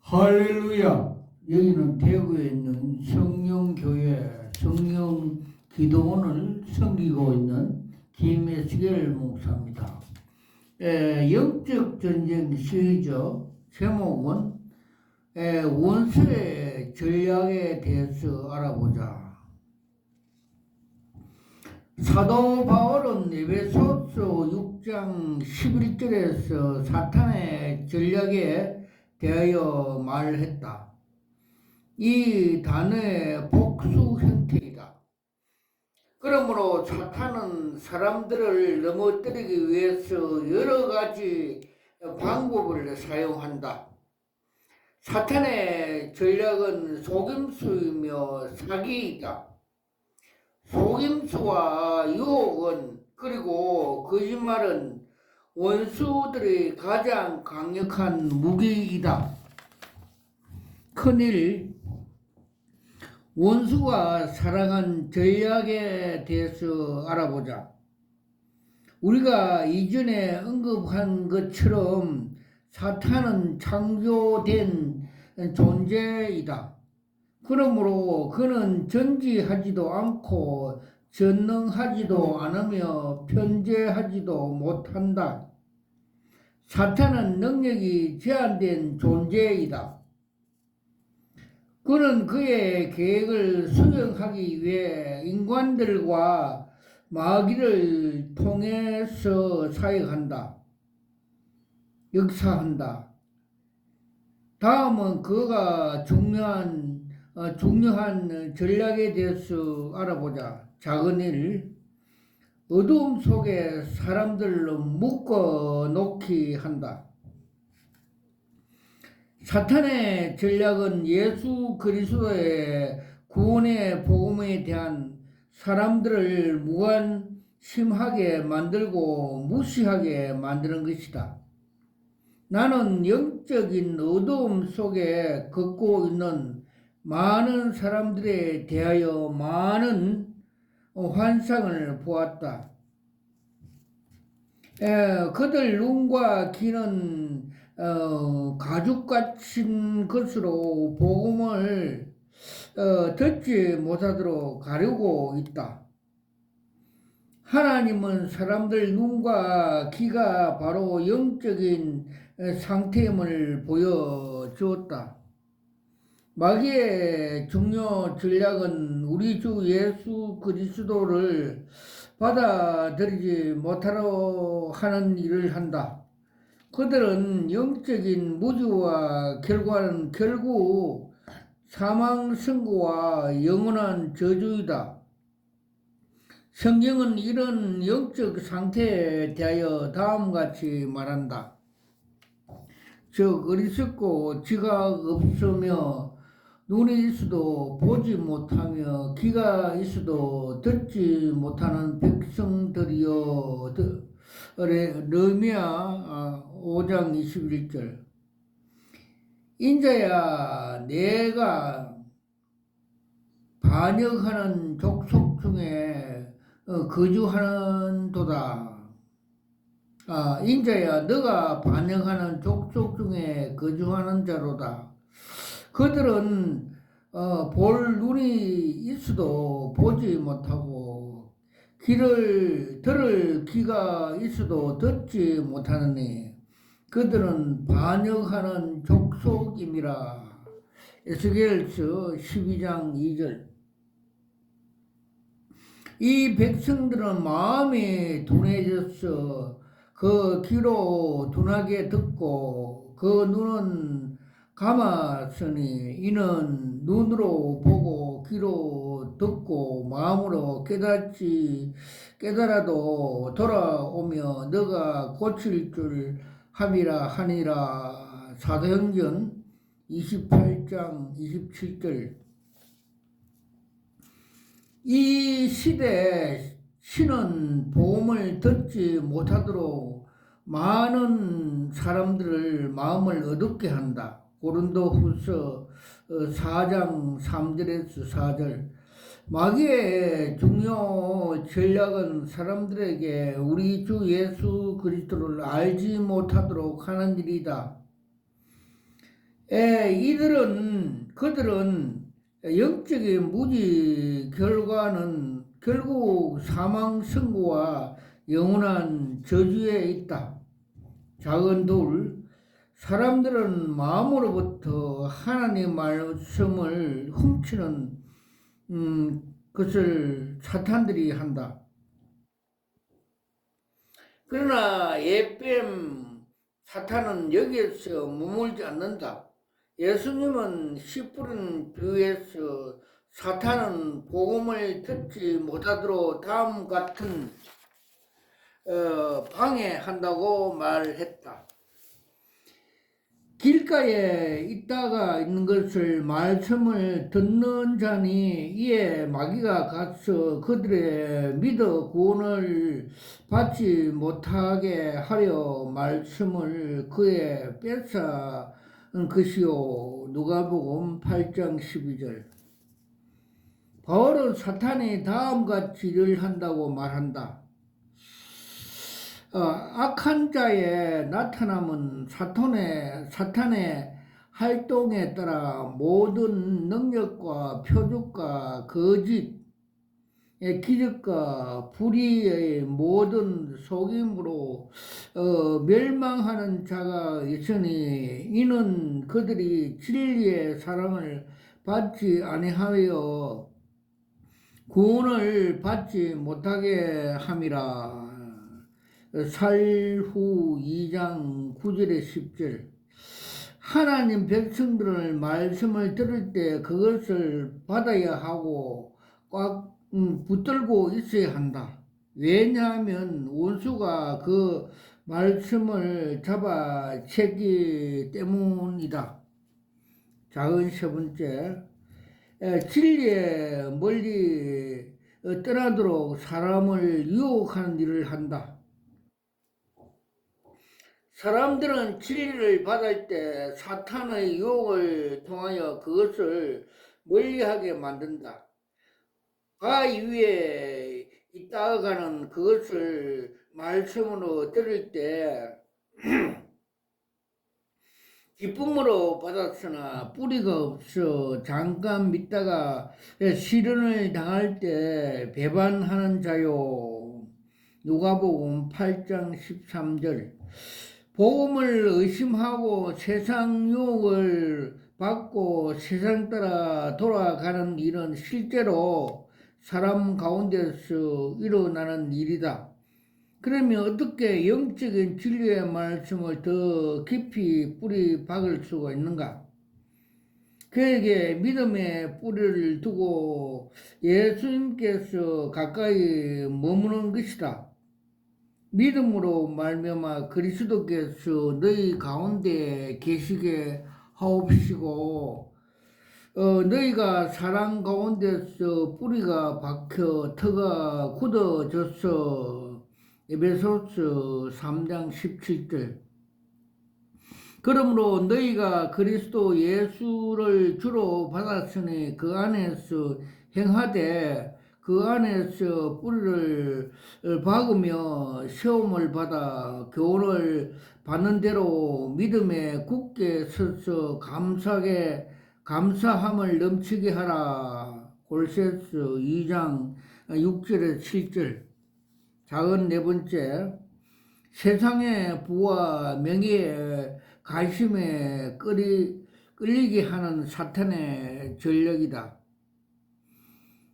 할렐루야. 여기는 대구에 있는 성령교회 성령기도원을 섬기고 있는 김혜수겔 목사입니다. 영적 전쟁 시리즈 제목은 원수의 전략에 대해서 알아보자. 사도 바울은 에베소서 6장 11절에서 사탄의 전략에 대하여 말했다. 이 단어의 복수 형태이다. 그러므로 사탄은 사람들을 넘어뜨리기 위해서 여러 가지 방법을 사용한다. 사탄의 전략은 속임수이며 사기이다. 속임수와 유혹은 그리고 거짓말은 원수들의 가장 강력한 무기이다. 큰일, 원수가 사랑한 전략에 대해서 알아보자. 우리가 이전에 언급한 것처럼 사탄은 창조된 존재이다. 그러므로 그는 전지하지도 않고 전능하지도 않으며 편재하지도 못한다. 사탄은 능력이 제한된 존재이다. 그는 그의 계획을 수행하기 위해 인간들과 마귀를 통해서 사역한다. 역사한다. 다음은 그가 중요한 전략에 대해서 알아보자. 작은 일, 어두움 속에 사람들로 묶어 놓기 한다. 사탄의 전략은 예수 그리스도의 구원의 복음에 대한 사람들을 무관심하게 만들고 무시하게 만드는 것이다. 나는 영적인 어두움 속에 걷고 있는 많은 사람들에 대하여 많은 환상을 보았다. 그들 눈과 귀는 가죽 같은 것으로 복음을 듣지 못하도록 가리고 있다. 하나님은 사람들 눈과 귀가 바로 영적인 상태임을 보여주었다. 마귀의 중요 전략은 우리 주 예수 그리스도를 받아들이지 못하려 하는 일을 한다. 그들은 영적인 무지와 결과는 결국 사망 선고와 영원한 저주이다. 성경은 이런 영적 상태에 대하여 다음같이 말한다. 즉 어리석고 지각 없으며 눈이 있어도 보지 못하며 귀가 있어도 듣지 못하는 백성들이여. 르미야 5장 21절. 인자야, 내가 반역하는 족속 중에 거주하는도다. 인자야, 너가 반역하는 족속 중에 거주하는 자로다. 그들은 볼 눈이 있어도 보지 못하고 들을 귀가 있어도 듣지 못하느니 그들은 반역하는 족속임이라. 에스겔서 12장 2절. 이 백성들은 마음이 둔해져서 그 귀로 둔하게 듣고 그 눈은 감았으니 이는 눈으로 보고 귀로 듣고 마음으로 깨달아도 돌아오며 너가 고칠 줄 함이라 하니라. 사도행전 28장 27절. 이 시대에 신은 복음을 듣지 못하도록 많은 사람들을 마음을 어둡게 한다. 고린도후서 4장 3절에서 4절. 마귀의 중요 전략은 사람들에게 우리 주 예수 그리스도를 알지 못하도록 하는 일이다. 그들은 영적인 무지 결과는 결국 사망 선고와 영원한 저주에 있다. 작은 돌, 사람들은 마음으로부터 하나님 말씀을 훔치는 것을 사탄들이 한다. 그러나 예뱀 사탄은 여기에서 머물지 않는다. 예수님은 씨 뿌린 비유에서 사탄은 복음을 듣지 못하도록 다음 같은 방해한다고 말했다. 길가에 있다가 있는 것을 말씀을 듣는 자니 이에 마귀가 가서 그들의 믿어 구원을 받지 못하게 하려 말씀을 그에 뺏어 것이요. 누가복음 8장 12절. 바울은 사탄이 다음같이 일을 한다고 말한다. 악한 자의 나타남은 사탄의 활동에 따라 모든 능력과 표적과 거짓의 기적과 불의의 모든 속임으로 멸망하는 자가 있으니 이는 그들이 진리의 사랑을 받지 아니하여 구원을 받지 못하게 함이라. 살후 2장 9절에 10절. 하나님 백성들을 말씀을 들을 때 그것을 받아야 하고 꽉 붙들고 있어야 한다. 왜냐하면 원수가 그 말씀을 잡아채기 때문이다. 작은 세 번째, 진리에 멀리 떠나도록 사람을 유혹하는 일을 한다. 사람들은 진리를 받을 때 사탄의 유혹을 통하여 그것을 멀리하게 만든다. 바위 위에 있다가는 그것을 말씀으로 들을 때 기쁨으로 받았으나 뿌리가 없어 잠깐 믿다가 시련을 당할 때 배반하는 자요. 누가복음 8장 13절. 복음을 의심하고 세상 유혹을 받고 세상 따라 돌아가는 일은 실제로 사람 가운데서 일어나는 일이다. 그러면 어떻게 영적인 진리의 말씀을 더 깊이 뿌리 박을 수가 있는가? 그에게 믿음의 뿌리를 두고 예수님께서 가까이 머무는 것이다. 믿음으로 말미암아 그리스도께서 너희 가운데 계시게 하옵시고 너희가 사랑 가운데서 뿌리가 박혀 터가 굳어져서 에베소서 3장 17절. 그러므로 너희가 그리스도 예수를 주로 받았으니 그 안에서 행하되 그 안에서 뿌리를 박으며 시험을 받아 교훈을 받는 대로 믿음에 굳게 서서 감사함을 넘치게 하라. 골로새서 2장 6절에 7절. 작은 네 번째, 세상의 부와 명예에 관심에 끌리게 하는 사탄의 전략이다.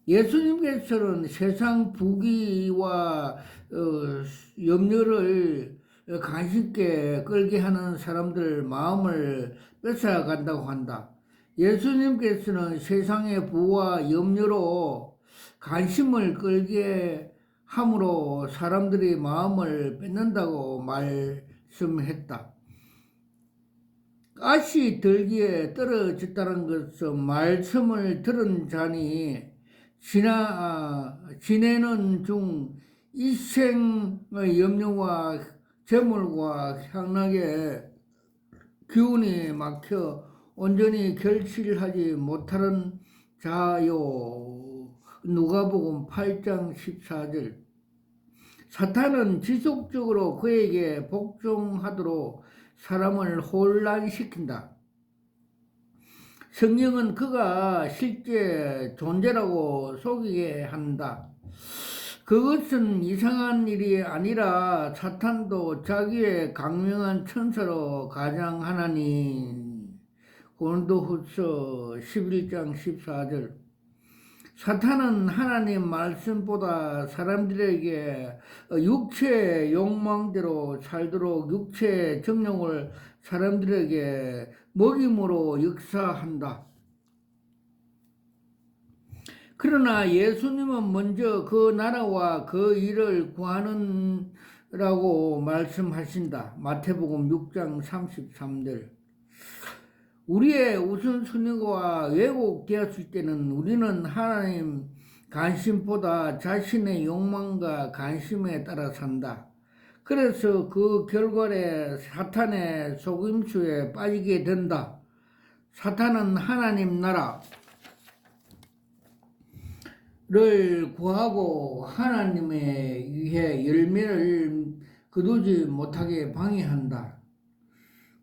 예수님께서는 세상 부귀와 염려를 관심있게 끌게 하는 사람들 마음을 뺏어간다고 한다. 예수님께서는 세상의 부와 염려로 관심을 끌게 함으로 사람들의 마음을 뺏는다고 말씀했다. 가시 들기에 떨어졌다는 것은 말씀을 들은 자니 지내는 중 일생의 염려와 재물과 향락의 기운이 막혀 온전히 결실하지 못하는 자요. 누가복음 8장 14절. 사탄은 지속적으로 그에게 복종하도록 사람을 혼란시킨다. 성경은 그가 실제 존재라고 속이게 한다. 그것은 이상한 일이 아니라 사탄도 자기의 강명한 천사로 가장하나니. 고린도후서 11장 14절. 사탄은 하나님 말씀보다 사람들에게 육체의 욕망대로 살도록 육체의 정욕을 사람들에게 먹임으로 역사한다. 그러나 예수님은 먼저 그 나라와 그 일을 구하는라고 말씀하신다. 마태복음 6장 33절. 우리의 우선순위가 왜곡되었을 때는 우리는 하나님 관심보다 자신의 욕망과 관심에 따라 산다. 그래서 그 결과에 사탄의 속임수에 빠지게 된다. 사탄은 하나님 나라를 구하고 하나님에 의해 열매를 거두지 못하게 방해한다.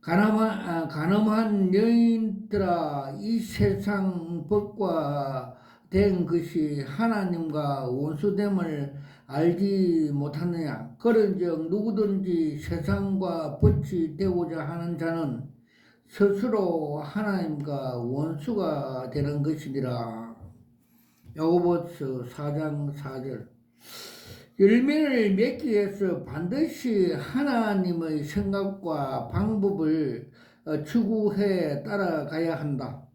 가늠한 여인들아, 이 세상 법과 된 것이 하나님과 원수됨을 알지 못하느냐. 그런즉 누구든지 세상과 벗이 되고자 하는 자는 스스로 하나님과 원수가 되는 것이니라. 야고보서 4장 4절. 열매를 맺기 위해서 반드시 하나님의 생각과 방법을 추구해 따라가야 한다.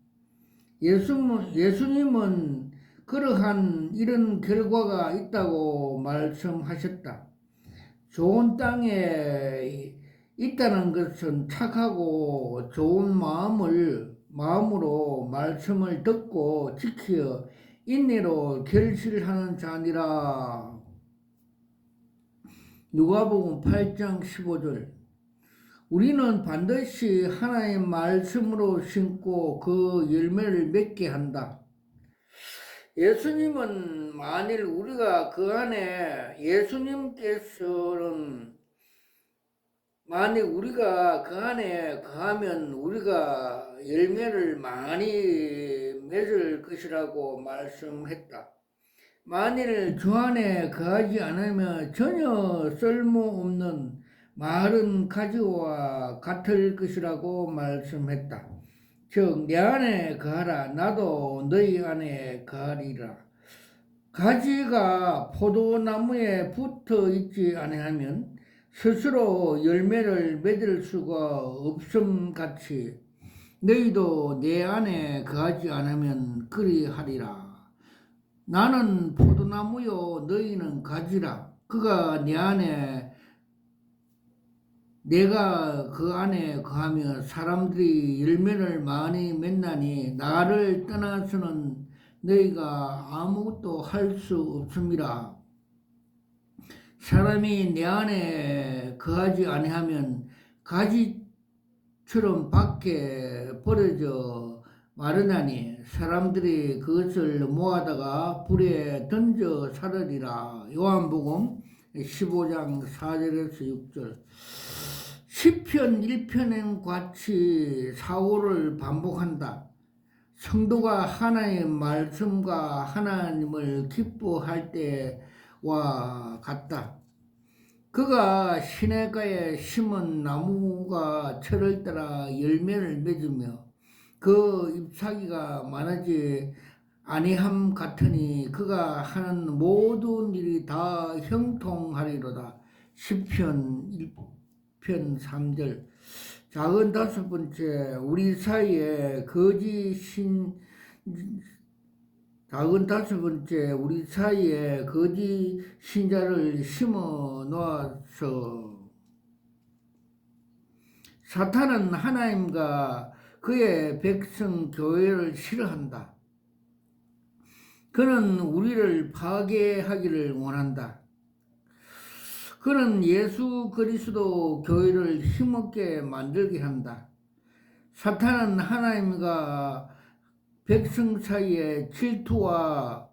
예수님은 그러한 이런 결과가 있다고 말씀하셨다. 좋은 땅에 있다는 것은 착하고 좋은 마음으로 말씀을 듣고 지켜 인내로 결실하는 자니라. 누가복음 8장 15절. 우리는 반드시 하나님 말씀으로 심고 그 열매를 맺게 한다. 예수님은 만일 우리가 그 안에 거하면 우리가 열매를 많이 맺을 것이라고 말씀했다. 만일 주 안에 거하지 않으면 전혀 쓸모없는 마른 가지와 같을 것이라고 말씀했다. 즉, 내 안에 거하라, 나도 너희 안에 거하리라. 가지가 포도나무에 붙어 있지 아니하면 스스로 열매를 맺을 수가 없음 같이 너희도 내 안에 거하지 않으면 그리하리라. 나는 포도나무요 너희는 가지라. 내가 그 안에 거하며 사람들이 열매를 많이 맺나니 나를 떠나서는 너희가 아무것도 할 수 없음이라. 사람이 내 안에 거하지 아니하면 가지처럼 밖에 버려져 마르나니 사람들이 그것을 모아다가 불에 던져 사르리라. 요한복음 15장 4절에서 6절. 시편 1편엔 같이 사고를 반복한다. 성도가 하나님의 말씀과 하나님을 기뻐할 때와 같다. 그가 시냇가에 심은 나무가 철을 따라 열매를 맺으며 그 잎사귀가 마르지 아니함 같으니 그가 하는 모든 일이 다 형통하리로다. 시편 1편 3절. 작은 다섯 번째, 우리 사이에 거짓 신자를 심어 놓아서 사탄은 하나님과 그의 백성 교회를 싫어한다. 그는 우리를 파괴하기를 원한다. 그는 예수 그리스도 교회를 힘없게 만들게 한다. 사탄은 하나님과 백성 사이에 질투와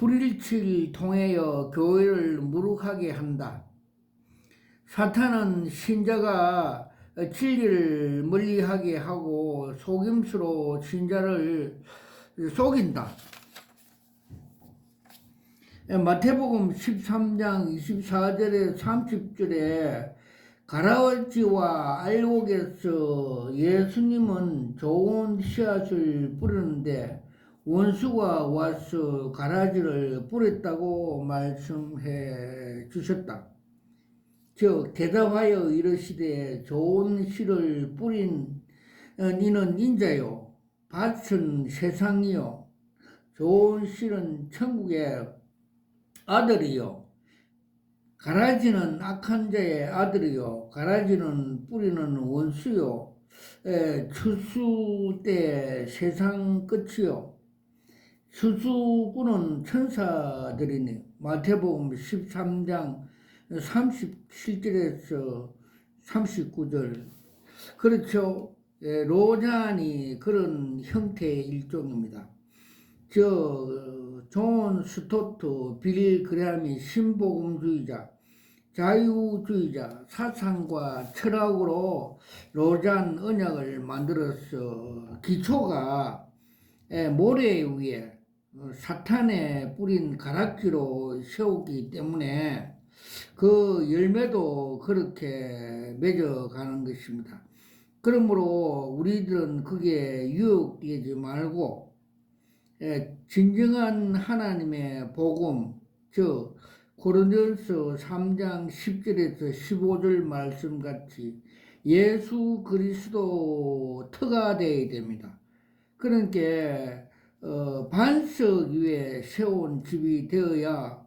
불일치를 통하여 교회를 무력하게 한다. 사탄은 신자가 진리를 멀리하게 하고 속임수로 신자를 속인다. 마태복음 13장 24절에 30절에 가라지와 알곡에서 예수님은 좋은 씨앗을 뿌리는데 원수가 와서 가라지를 뿌렸다고 말씀해 주셨다. 즉 대답하여 이르시되 좋은 씨를 뿌린 이는 인자요 밭은 세상이요 좋은 씨는 천국의 아들이요 가라지는 악한 자의 아들이요 가라지는 뿌리는 원수요 추수 때 세상 끝이요 추수꾼은 천사들이니 마태복음 13장 37절에서 39절. 그렇죠. 로잔이 그런 형태의 일종입니다. 존 스토트, 빌 그레함이 신복음주의자, 자유주의자, 사상과 철학으로 로잔 언약을 만들어서 기초가 모래 위에 사탄의 뿌린 가락지로 세우기 때문에 그 열매도 그렇게 맺어가는 것입니다. 그러므로 우리들은 그게 유혹되지 말고 진정한 하나님의 복음, 즉 고린도전서 3장 10절에서 15절 말씀같이 예수 그리스도 터가 되어야 됩니다. 그러니까 반석 위에 세운 집이 되어야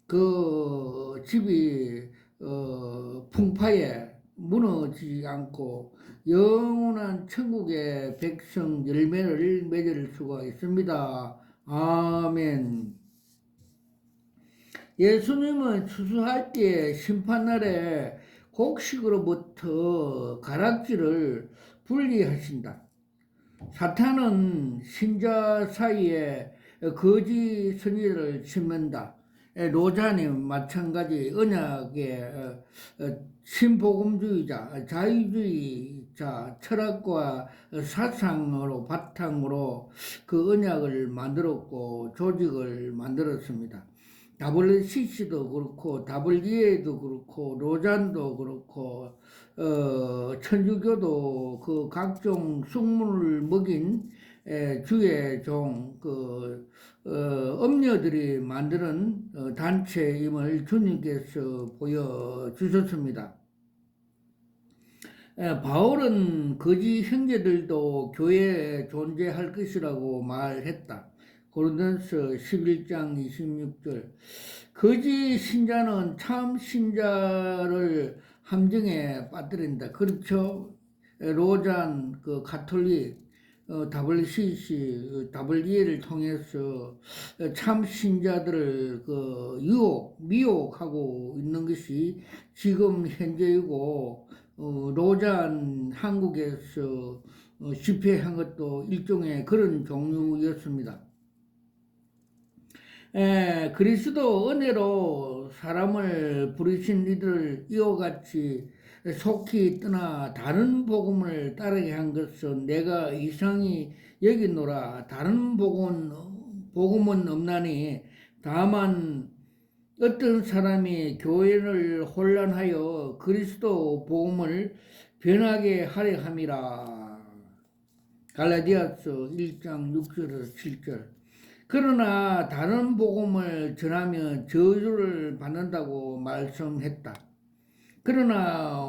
그 집이 풍파에 무너지지 않고 영원한 천국의 백성 열매를 맺을 수가 있습니다. 아멘. 예수님은 추수할 때 심판날에 곡식으로부터 가락지를 분리하신다. 사탄은 신자 사이에 거짓 선의를 심는다. 로자님 마찬가지 언약의 신복음주의자, 자유주의자 철학과 사상으로 바탕으로 그 언약을 만들었고 조직을 만들었습니다. WCC도 그렇고 WEA도 그렇고 로잔도 그렇고 천주교도 그 각종 숙문을 먹인 주의 종 엄녀들이 만드는 단체임을 주님께서 보여주셨습니다. 바울은 거짓 형제들도 교회에 존재할 것이라고 말했다. 고린도전서 11장 26절. 거짓 신자는 참 신자를 함정에 빠뜨린다. 그렇죠? 로잔, 가톨릭, WCC, WE를 통해서 참 신자들을 미혹하고 있는 것이 지금 현재이고, 로잔 한국에서 집회한 것도 일종의 그런 종류였습니다. 그리스도 은혜로 사람을 부르신 이들 이와 같이 속히 떠나 다른 복음을 따르게 한 것은 내가 이상히 여기노라. 다른 복음은 없나니 다만 어떤 사람이 교회를 혼란하여 그리스도 복음을 변하게 하려 함이라. 갈라디아서 1장 6절에서 7절. 그러나 다른 복음을 전하면 저주를 받는다고 말씀했다. 그러나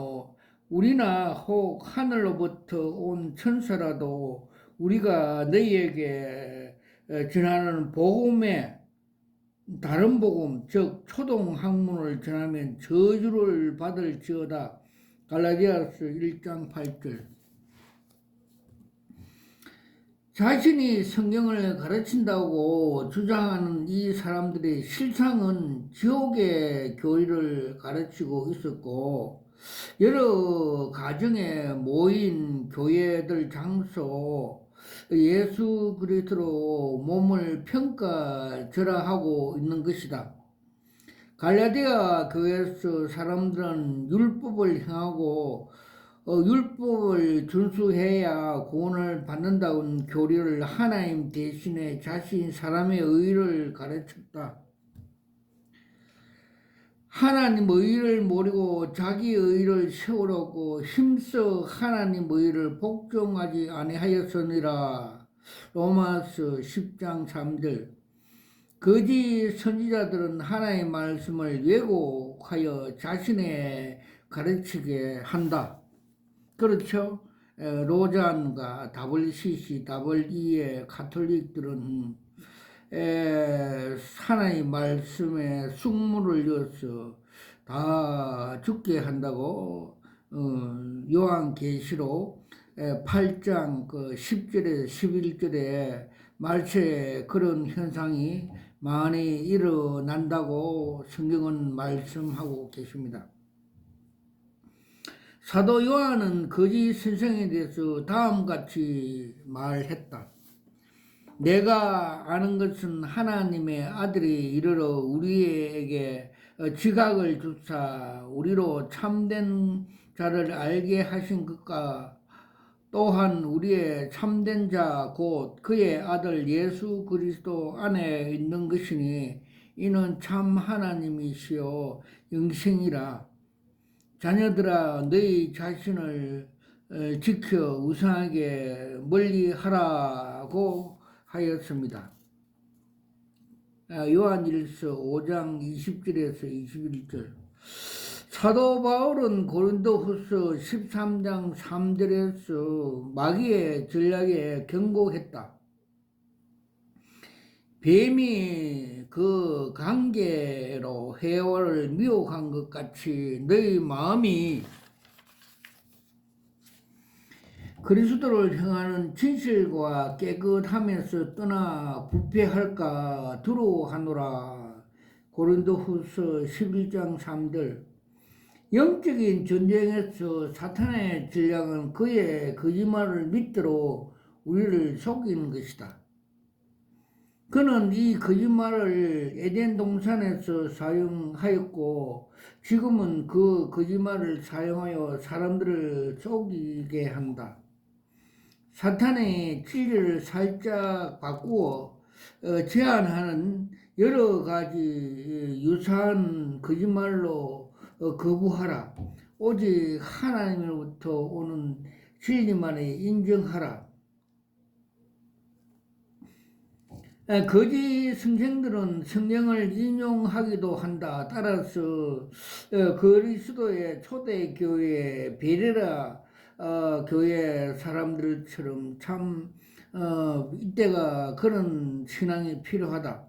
우리나 혹 하늘로부터 온 천사라도 우리가 너희에게 전하는 복음에 다른 복음, 즉 초동 학문을 전하면 저주를 받을지어다. 갈라디아서 1장 8절. 자신이 성경을 가르친다고 주장하는 이 사람들의 실상은 지옥의 교리를 가르치고 있었고 여러 가정에 모인 교회들 장소 예수 그리스도로 몸을 평가절하하고 있는 것이다. 갈라디아 교회에서 사람들은 율법을 행하고 율법을 준수해야 구원을 받는다는 교리를 하나님 대신에 자신 사람의 의를 가르쳤다. 하나님 의를 모르고 자기 의를 세우려고 힘써 하나님 의를 복종하지 아니하였으니라. 로마서 10장 3절. 거짓 선지자들은 하나님의 말씀을 왜곡하여 자신의 가르치게 한다. 그렇죠? 로잔과 WCC, WE의 가톨릭들은 하나님의 말씀에 숙물을 넣어서 다 죽게 한다고 요한계시록 8장 10절에서 11절에 말세 그런 현상이 많이 일어난다고 성경은 말씀하고 계십니다. 사도 요한은 거짓 선생에 대해서 다음같이 말했다. 내가 아는 것은 하나님의 아들이 이르러 우리에게 지각을 주사 우리로 참된 자를 알게 하신 것과 또한 우리의 참된 자 곧 그의 아들 예수 그리스도 안에 있는 것이니 이는 참 하나님이시요 영생이라. 자녀들아 너희 자신을 지켜 우상에게 멀리하라고 하였습니다. 요한일서 5장 20절에서 21절. 사도 바울은 고린도후서 13장 3절에서 마귀의 전략에 경고했다. 뱀이 그 관계로 해와를 미혹한 것 같이 너희 마음이 그리스도를 향하는 진실과 깨끗함에서 떠나 부패할까 두려워하노라. 고린도후서 11장 3절. 영적인 전쟁에서 사탄의 전략은 그의 거짓말을 믿도록 우리를 속이는 것이다. 그는 이 거짓말을 에덴 동산에서 사용하였고 지금은 그 거짓말을 사용하여 사람들을 속이게 한다. 사탄의 진리를 살짝 바꾸어 제안하는 여러 가지 유사한 거짓말로 거부하라. 오직 하나님으로부터 오는 진리만을 인정하라. 거짓 선생들은 성경을 인용하기도 한다. 따라서 그리스도의 초대교회 베레라 교회 사람들처럼 참 이때가 그런 신앙이 필요하다.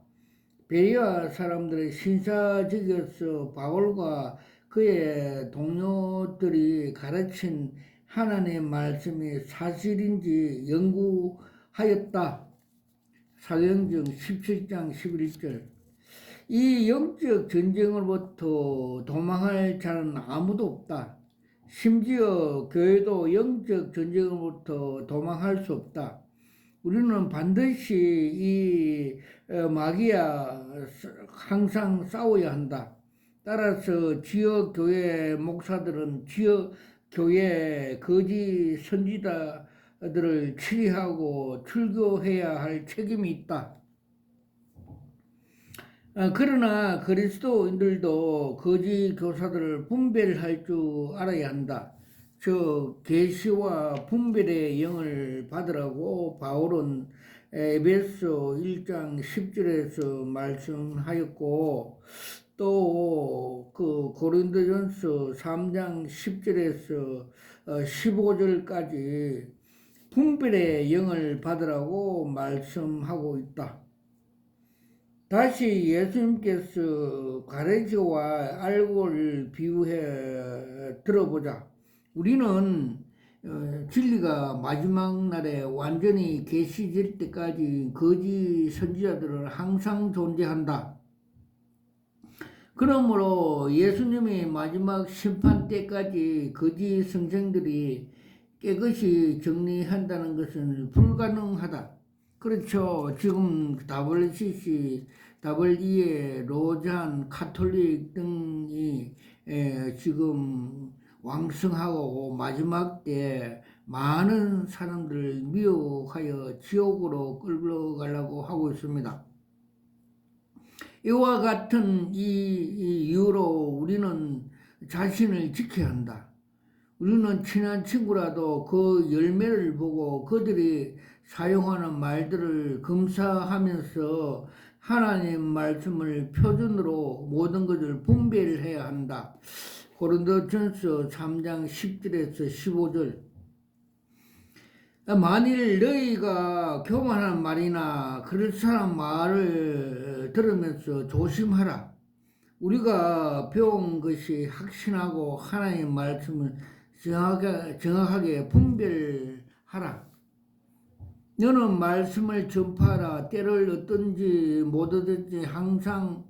베레아 사람들의 신사적이어서 바울과 그의 동료들이 가르친 하나님의 말씀이 사실인지 연구하였다. 사도행전 17장 11절. 이 영적 전쟁으로부터 도망할 자는 아무도 없다. 심지어 교회도 영적 전쟁으로부터 도망할 수 없다. 우리는 반드시 이 마귀와 항상 싸워야 한다. 따라서 지역 교회 목사들은 지역 교회 거짓 선지자들을 치리하고 출교해야 할 책임이 있다. 그러나 그리스도인들도 거짓 교사들을 분별할 줄 알아야 한다. 저 계시와 분별의 영을 받으라고 바울은 에베소 1장 10절에서 말씀하였고 또 그 고린도전서 3장 10절에서 15절까지 분별의 영을 받으라고 말씀하고 있다. 다시 예수님께서 가르치와 알고를 비유해 들어보자. 우리는 진리가 마지막 날에 완전히 계시될 때까지 거짓 선지자들은 항상 존재한다. 그러므로 예수님이 마지막 심판 때까지 거짓 선생들이 깨끗이 정리한다는 것은 불가능하다. 그렇죠. 지금 WCC, WE의 로잔, 가톨릭 등이 지금 왕성하고 마지막 때 많은 사람들을 미혹하여 지옥으로 끌어가려고 하고 있습니다. 이와 같은 이 이유로 우리는 자신을 지켜야 한다. 우리는 친한 친구라도 그 열매를 보고 그들이 사용하는 말들을 검사하면서 하나님 말씀을 표준으로 모든 것을 분별해야 한다. 고린도전서 3장 10절에서 15절. 만일 너희가 교만한 말이나 그럴싸한 말을 들으면서 조심하라. 우리가 배운 것이 확신하고 하나님의 말씀을 정확하게 분별하라. 너는 말씀을 전파하라. 때를 얻든지 못 얻든지 항상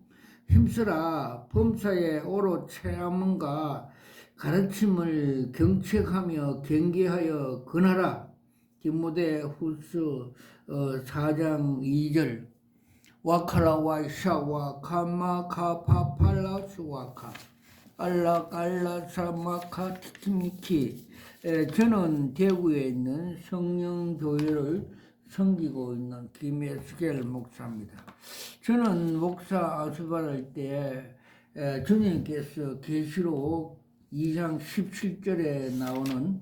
힘쓰라. 범사에 오롯 체험과 가르침을 경책하며 경계하여 권하라. 디모데후서 4장 2절. 와카라와샤와 카마카파팔라스와카 알라깔라사마카 티키미키. 저는 대구에 있는 성령교회를 섬기고 있는 김에스겔 목사입니다. 저는 목사 아수받을 때 주님께서 계시록 2장 17절에 나오는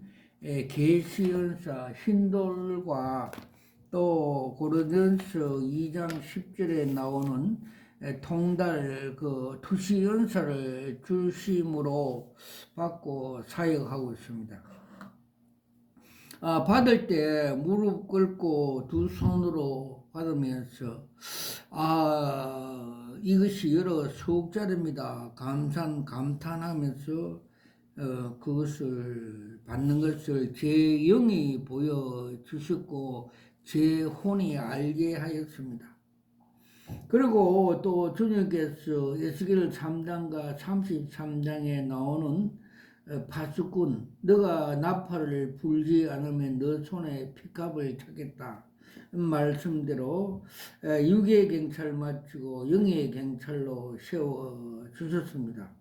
계시연사 신돌과 또 고린도전서 2장 10절에 나오는 통달 그 투시 연사를 주심으로 받고 사역하고 있습니다. 받을 때 무릎 꿇고 두 손으로 받으면서 이것이 여러 수억짜리입니다. 감탄하면서 그것을 받는 것을 제 영이 보여주셨고 제 혼이 알게 하였습니다. 그리고 또 주님께서 에스겔 3장과 33장에 나오는 파수꾼, 너가 나팔을 불지 않으면 너 손에 피값을 찾겠다 말씀대로 육의 경찰 마치고 영의 경찰로 세워 주셨습니다.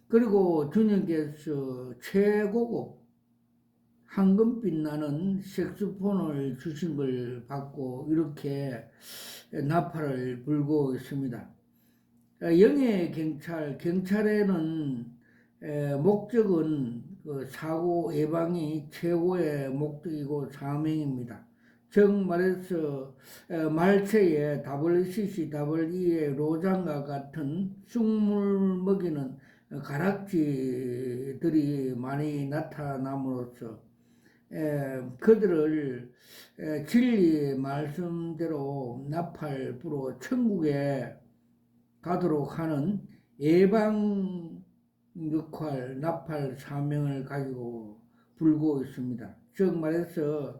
그리고 주님께서 최고급 황금빛 나는 색소폰을 주신 걸 받고 이렇게 나팔을 불고 있습니다. 영의 경찰에는 목적은 그 사고 예방이 최고의 목적이고 사명입니다. 즉 말해서 말세에 WCCW의 로장과 같은 쑥물 먹이는 가락지들이 많이 나타남으로써 그들을 진리 말씀대로 나팔 불어 천국에 가도록 하는 예방 역할, 나팔 사명을 가지고 불고 있습니다. 즉 말해서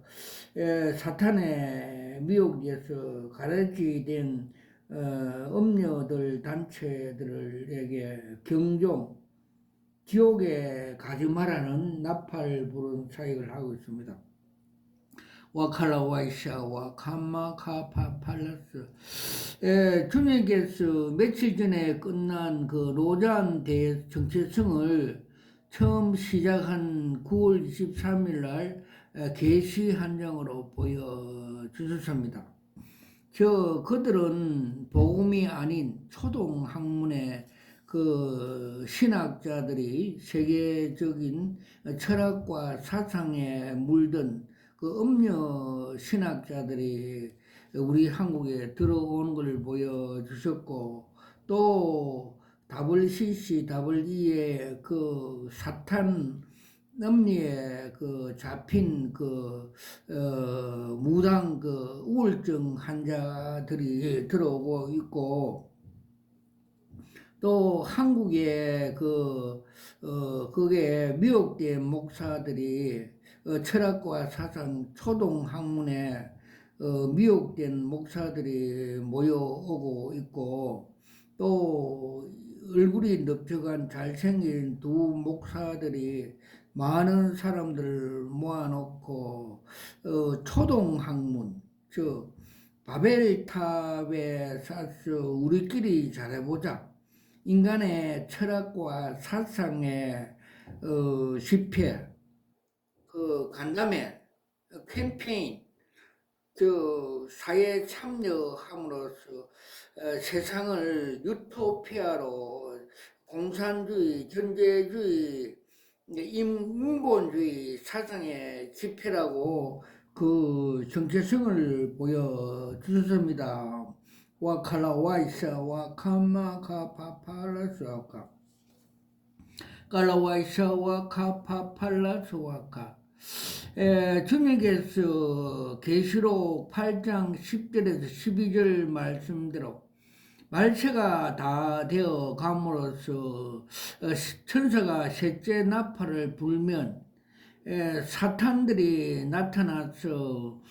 사탄의 미혹에서 가르치된 음녀들 단체들에게 경종, 지옥에 가지 말라는 나팔 부른 사역을 하고 있습니다. 와칼라와이샤와 카마카파팔라스. 주님께서 며칠 전에 끝난 그 로잔 대회 정체성을 처음 시작한 9월 23일 날 계시 한 장으로 보여주셨습니다. 그들은 복음이 아닌 초동 학문의 그 신학자들이 세계적인 철학과 사상에 물든 그 음녀 신학자들이 우리 한국에 들어오는 걸 보여주셨고, 또 WCCW의 그 사탄 음리에 그 잡힌 무당 우울증 환자들이 들어오고 있고, 또 한국에 그게 미혹된 목사들이 철학과 사상 초동 학문에 미혹된 목사들이 모여오고 있고, 또 얼굴이 넓적한 잘생긴 두 목사들이 많은 사람들을 모아놓고 초동 학문, 즉 바벨탑에 쌓아서 우리끼리 잘해보자, 인간의 철학과 사상에 집회, 그 간담회, 캠페인, 사회에 참여함으로써 세상을 유토피아로 공산주의, 전제주의, 인본주의 사상의 집회라고 그 정체성을 보여주셨습니다. 와칼라 와이사 와카마카 파팔라스와카 칼라와이사 와카파팔라스와카 주님께서 계시록 8장 10절에서 12절 말씀대로 말세가 다 되어 감으로써 천사가 셋째 나팔을 불면 사탄들이 나타나서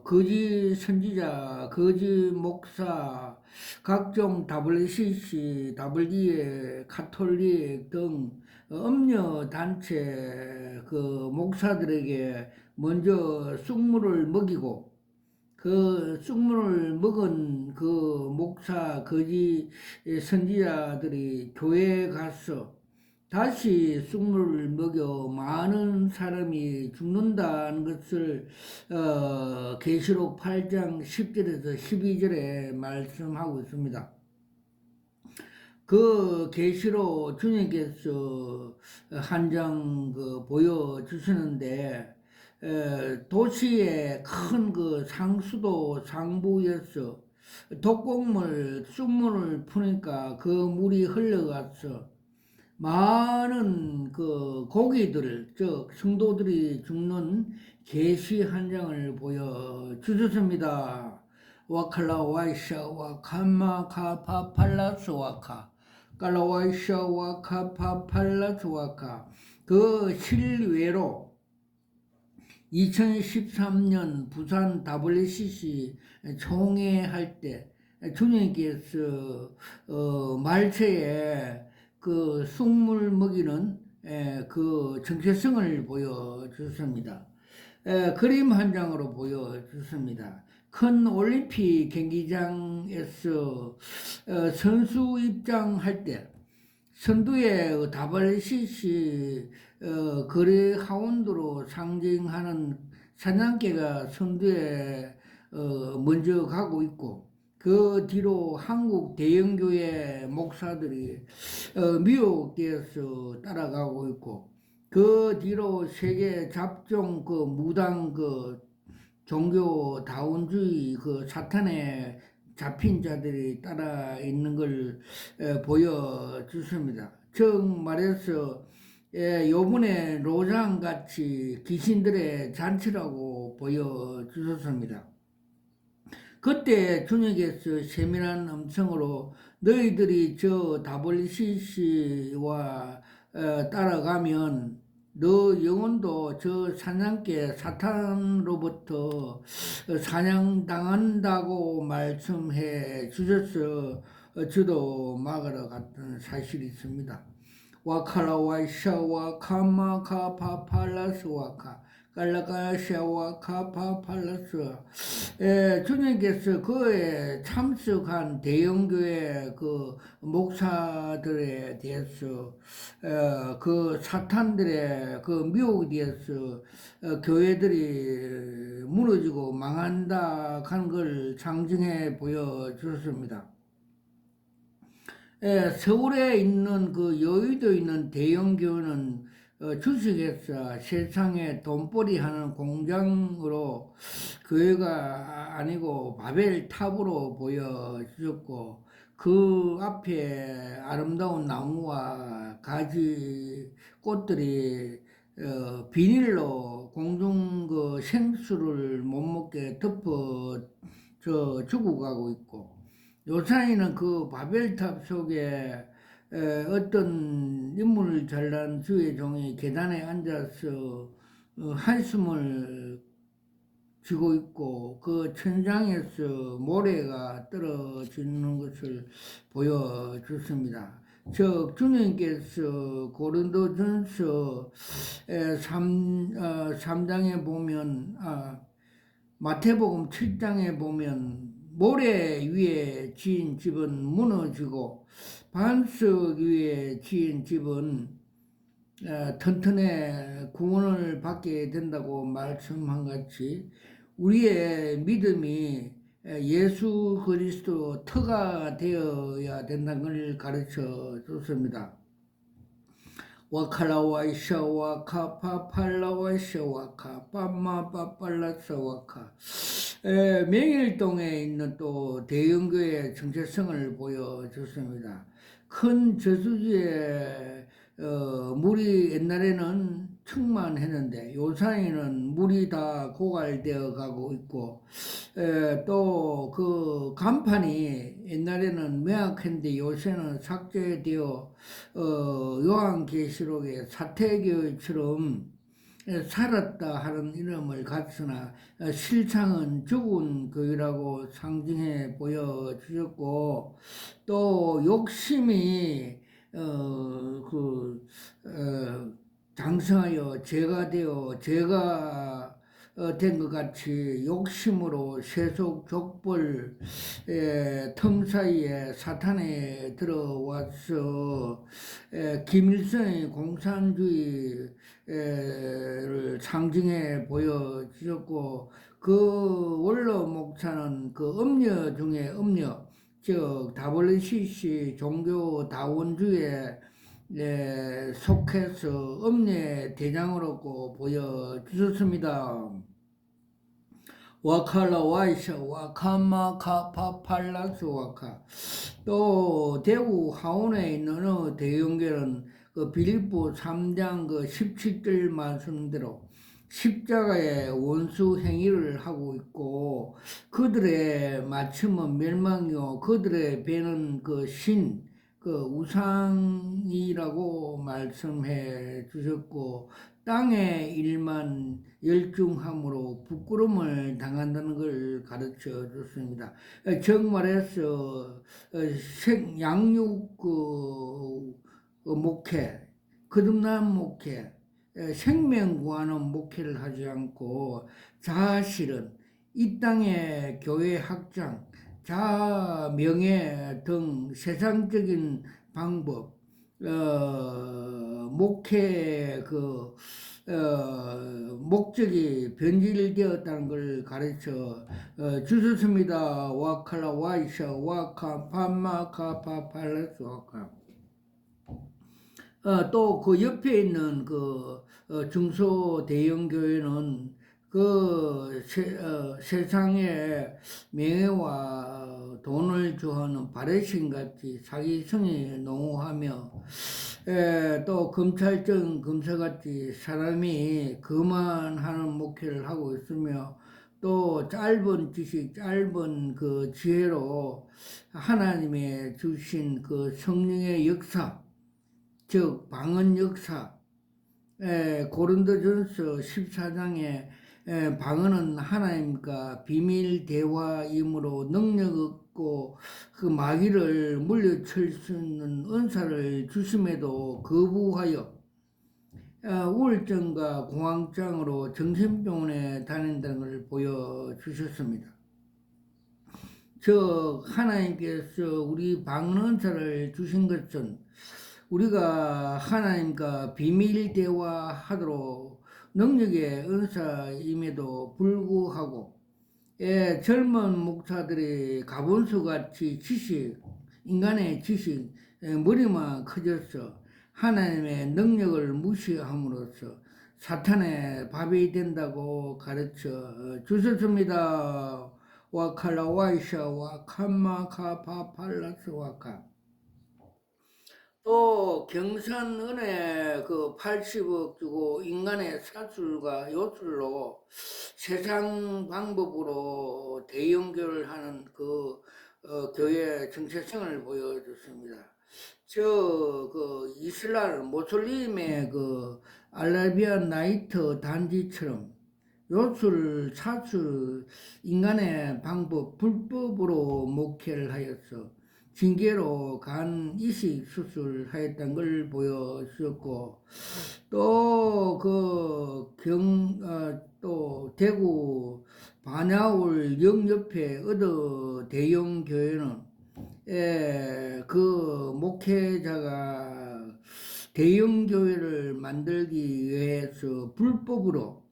거짓 선지자, 거짓 목사, 각종 WCC, WDA, 카톨릭 등 음료 단체 그 목사들에게 먼저 쑥물을 먹이고 그 쑥물을 먹은 그 목사 거짓 선지자들이 교회에 가서 다시 쑥물을 먹여 많은 사람이 죽는다는 것을 계시록 8장 10절에서 12절에 말씀하고 있습니다. 그 계시로 주님께서 한 장 보여주시는데 도시의 큰 그 상수도 상부에서 독곡물 쑥물을 푸니까 그 물이 흘러가서 많은 그 고기들 즉 성도들이 죽는 계시 한 장을 보여주셨습니다. 와칼라 와이샤 와카마 카파팔라스 와카 칼라와이샤 와카파팔라스 와카 그 실외로 2013년 부산 WCC 총회할 때 주님께서 말세에 그 쑥물 먹이는 그 정체성을 보여주셨습니다. 그림 한 장으로 보여주셨습니다. 큰 올림픽 경기장에서 선수 입장할 때 선두의 WCC 거래 하운드로 상징하는 사냥개가 선두에 먼저 가고 있고 그 뒤로 한국 대형교회 목사들이 미혹되어서 따라가고 있고 그 뒤로 세계 잡종 그 무당 그 종교다운주의 그 사탄에 잡힌 자들이 따라 있는 걸 보여주십니다. 즉 말해서 요번에 로장같이 귀신들의 잔치라고 보여주셨습니다. 그때 주님께서 세밀한 음성으로 너희들이 저 WCC와 따라가면 너 영혼도 저 사냥개 사탄으로부터 사냥당한다고 말씀해 주셔서 저도 막으러 갔던 사실이 있습니다. 와칼라와이샤와 카마카파팔라스와카 깔라가샤와 카파팔라스 주님께서 그에 참석한 대형교회 그 목사들에 대해서 그 사탄들의 그 미혹에 대해서 교회들이 무너지고 망한다 하는 걸 상징해 보여주셨습니다. 서울에 있는 그 여의도에 있는 대형교회는 주식회사 세상에 돈벌이 하는 공장으로 교회가 아니고 바벨탑으로 보여주셨고 그 앞에 아름다운 나무와 가지 꽃들이 비닐로 공중 그 생수를 못 먹게 덮어 죽어가고 있고 요사이는 그 바벨탑 속에 어떤 인물을 잘난 주의 종이 계단에 앉아서 한숨을 쉬고 있고 그 천장에서 모래가 떨어지는 것을 보여줬습니다. 즉 주님께서 고린도전서 3장에 보면 마태복음 7장에 보면 모래 위에 지은 집은 무너지고 반석 위에 지은 집은 튼튼해 구원을 받게 된다고 말씀한 같이 우리의 믿음이 예수 그리스도 터가 되어야 된다는 걸 가르쳐 줬습니다. 와칼라와이샤와카 파팔라와이샤와카 빰마빠팔라샤와카 명일동에 있는 또 대형교회 정체성을 보여줬습니다. 큰 저수지에 물이 옛날에는 충만했는데 요사이는 물이 다 고갈되어 가고 있고 또 그 간판이 옛날에는 명확했는데 요새는 삭제되어 요한계시록의 사태교회처럼 살았다 하는 이름을 갖으나 실상은 죽은 교회라고 상징해 보여주셨고 또 욕심이 장성하여 죄가 되어 죄가 된 것 같이 욕심으로 세속 족벌 틈 사이에 사탄에 들어와서 김일성의 공산주의를 상징해 보여주셨고 그 원로 목사는 그 음녀 중에 음녀 즉 WCC 종교 다원주의에 속해서 음녀 대장으로 보여주셨습니다. 와칼라 와이샤 와카마 카파팔라스 와카 또 대구 하원에 있는 어느 대형교는 그 빌립보 3장 그 17절 말씀대로 십자가의 원수 행위를 하고 있고 그들의 마침은 멸망이요 그들의 배는 그 우상이라고 말씀해 주셨고 땅의 일만 열중함으로 부끄러움을 당한다는 걸 가르쳐 줬습니다. 정말해서 양육 목회, 거듭난 목회, 생명 구하는 목회를 하지 않고 사실은 이 땅의 교회 확장, 자아, 명예 등 세상적인 방법, 목회 목적이 변질되었다는 걸 가르쳐 주셨습니다. 와칼라 와이샤 와카 파마카 파팔레스 와카 또 그 옆에 있는 그 중소 대형 교회는 그 세상에 명예와 돈을 좋아하는 바레신같이 사기성이 농후하며 또 검찰청 검사같이 사람이 그만하는 목회를 하고 있으며 또 짧은 지식, 짧은 그 지혜로 하나님의 주신 그 성령의 역사, 즉 방언 역사, 고린도전서 14장에 방언은 하나님과 비밀 대화이므로 능력 없고 그 마귀를 물리칠 수 있는 은사를 주심에도 거부하여 우울증과 공황장으로 정신병원에 다닌다는 걸 보여주셨습니다. 즉 하나님께서 우리 방언 은사를 주신 것은 우리가 하나님과 비밀 대화하도록 능력의 은사임에도 불구하고 젊은 목사들이 가분수같이 인간의 지식, 머리만 커져서 하나님의 능력을 무시함으로써 사탄의 밥이 된다고 가르쳐 주셨습니다. 와칼라 와이샤 와칸마 카파 팔라스 와카 또 경산은에 그 80억 주고 인간의 사술과 요술로 세상 방법으로 대형교를 하는 그 교회 정체성을 보여줬습니다. 그 이슬람 모슬림의 그 알라비안 나이트 단지처럼 요술, 사술, 인간의 방법, 불법으로 목회를 하였어. 징계로 간 이식 수술하였던 걸 보여주었고, 또 대구 반야울 역 옆에 어느 대형 교회는 그 목회자가 대형교회를 만들기 위해서 불법으로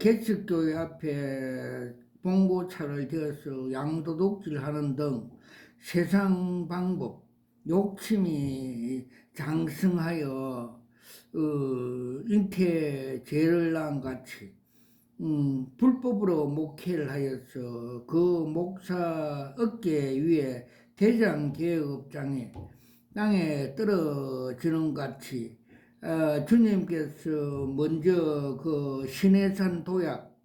개척교회 앞에 봉고차를 대어서 양도독질하는 등 세상 방법, 욕심이 장성하여 잉태죄를랑 같이 불법으로 목회를 하여서 그 목사 어깨 위에 대장개업장에 땅에 떨어지는 같이 주님께서 먼저 그 시내산 도약,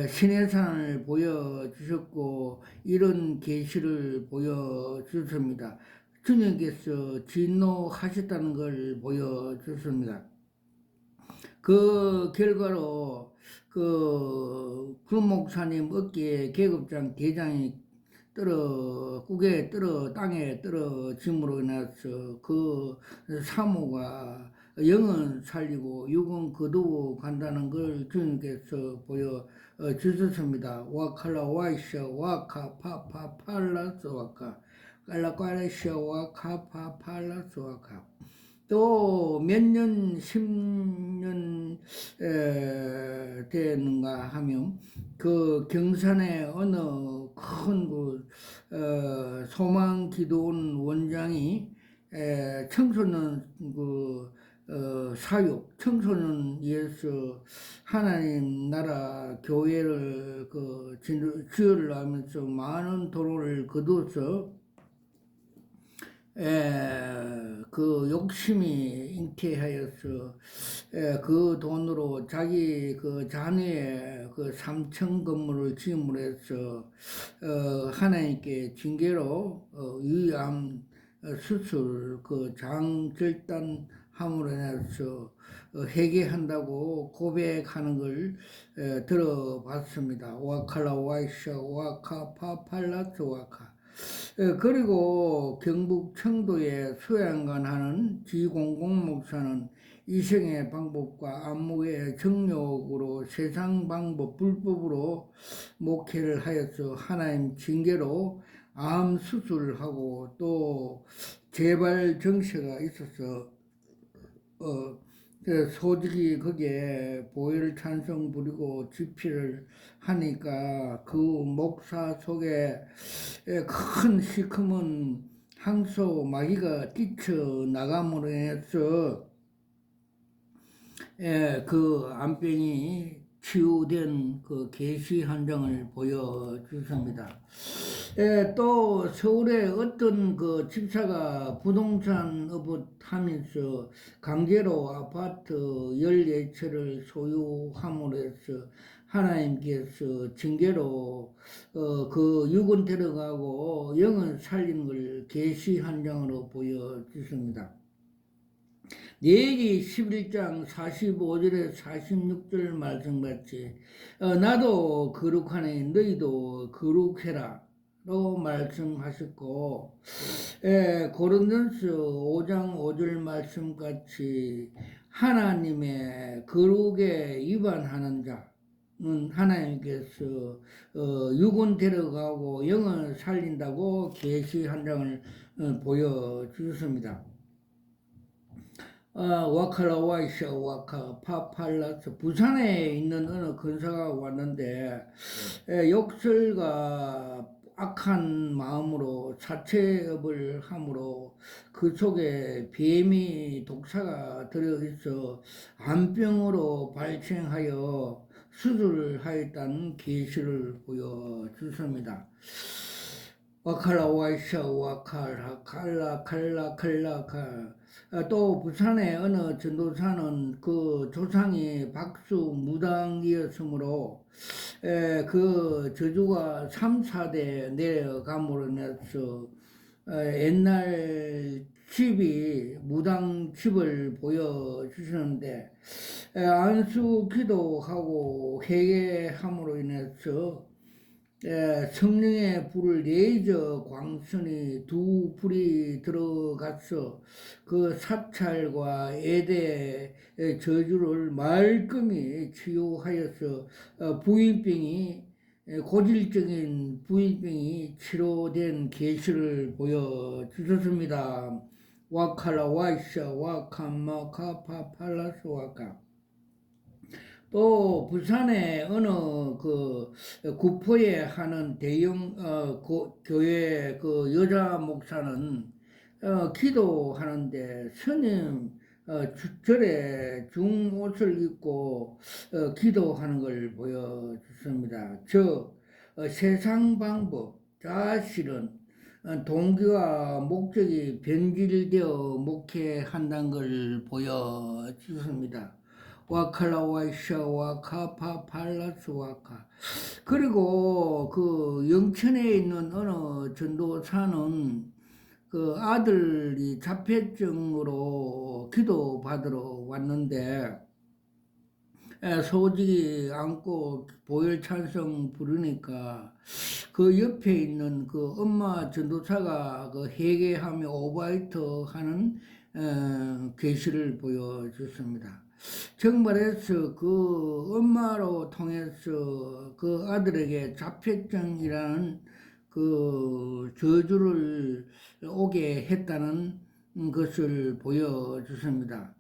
시내산을 보여주셨고 이런 계시를 보여주셨습니다. 주님께서 진노하셨다는 걸 보여주셨습니다. 그 결과로 그 목사님 어깨에 계급장 대장이 꾸게 땅에 떨어짐으로 인해서 그 사모가 영은 살리고 육은 거두어 간다는 걸 주님께서 보여주셨습니다. 와칼라 와이샤 와카 파파 팔라스 와카 깔라깔라샤 와카 파 팔라스 와카 또 몇 년, 10년 되는가 하면 그 경산의 어느 큰 소망 기도원 원장이 청소년 사육, 청소년 위해서 하나님 나라 교회를 지으려 하면서 많은 돈을 거둬서 그 욕심이 잉태하여서 그 돈으로 자기 그 자녀의 그 3층 건물을 지음으로 해서 하나님께 징계로 위암 수술 그 장절단 함으로 인해서 회개한다고 고백하는 걸 들어봤습니다. 와칼라 와이샤 와카 파팔라스 와카 그리고 경북 청도에 수양관하는 지공공 목사는 이생의 방법과 안목의 정욕으로 세상 방법 불법으로 목회를 하여서 하나님 징계로 암 수술을 하고 또 재발 정세가 있어서 소득이 거기에 보혈 찬송 부리고 집회를 하니까 그 목사 속에 큰 시커먼 항소 마귀가 뛰쳐나감으로 해서 그 암병이 치유된 그 계시 한 장을 보여주십니다. 또 서울에 어떤 그 집사가 부동산 업을 하면서 강제로 아파트 14채를 소유함으로 해서 하나님께서 징계로 그 육은 데려가고 영은 살리는 걸 계시 한 장으로 보여주십니다. 레위기 11장 45절에 46절 말씀같이 나도 거룩하니 너희도 거룩해라 로 말씀하셨고 고린도전서 5장 5절 말씀같이 하나님의 거룩에 위반하는 자는 하나님께서 육은 데려가고 영을 살린다고 계시 한 장을 보여주셨습니다. 와칼라 와이샤 와카 파팔라스 부산에 있는 어느 근사가 왔는데 욕설과 악한 마음으로 사채업을 함으로 그 속에 뱀이 독사가 들어있어 암병으로 발생하여 수술을 하였다는 계시를 보여주십니다. 와칼라 와이샤 와칼라 칼라 또 부산의 어느 전도사는 그 조상이 박수 무당이었으므로 그 저주가 3, 4대 내려감으로 인해서 옛날 집이 무당 집을 보여주시는데 안수 기도하고 회개함으로 인해서 성령의 불을 레이저 광선이 두 불이 들어가서 그 사찰과 에대의 저주를 말끔히 치유하여서 부인병이 고질적인 부인병이 치료된 계시를 보여주셨습니다. 와칼라 와이샤 와칸마 카파 팔라스 와카. 또 부산에 어느 그 구포에 하는 대형 교회 그 여자 목사는 기도하는데 스님 절에 중옷을 입고 기도하는 걸 보여줬습니다. 즉 세상 방법, 사실은 동기와 목적이 변질되어 목회한다는 걸 보여줬습니다. 와칼라와이샤 와카파 팔라스 와카. 그리고 그 영천에 있는 어느 전도사는 그 아들이 자폐증으로 기도 받으러 왔는데 소직이 않고 보혈 찬송 부르니까 그 옆에 있는 그 엄마 전도사가 그 회개하며 오바이트 하는 계시를 보여줬습니다. 정말해서 그 엄마로 통해서 그 아들에게 자폐증이라는 그 저주를 오게 했다는 것을 보여주습니다.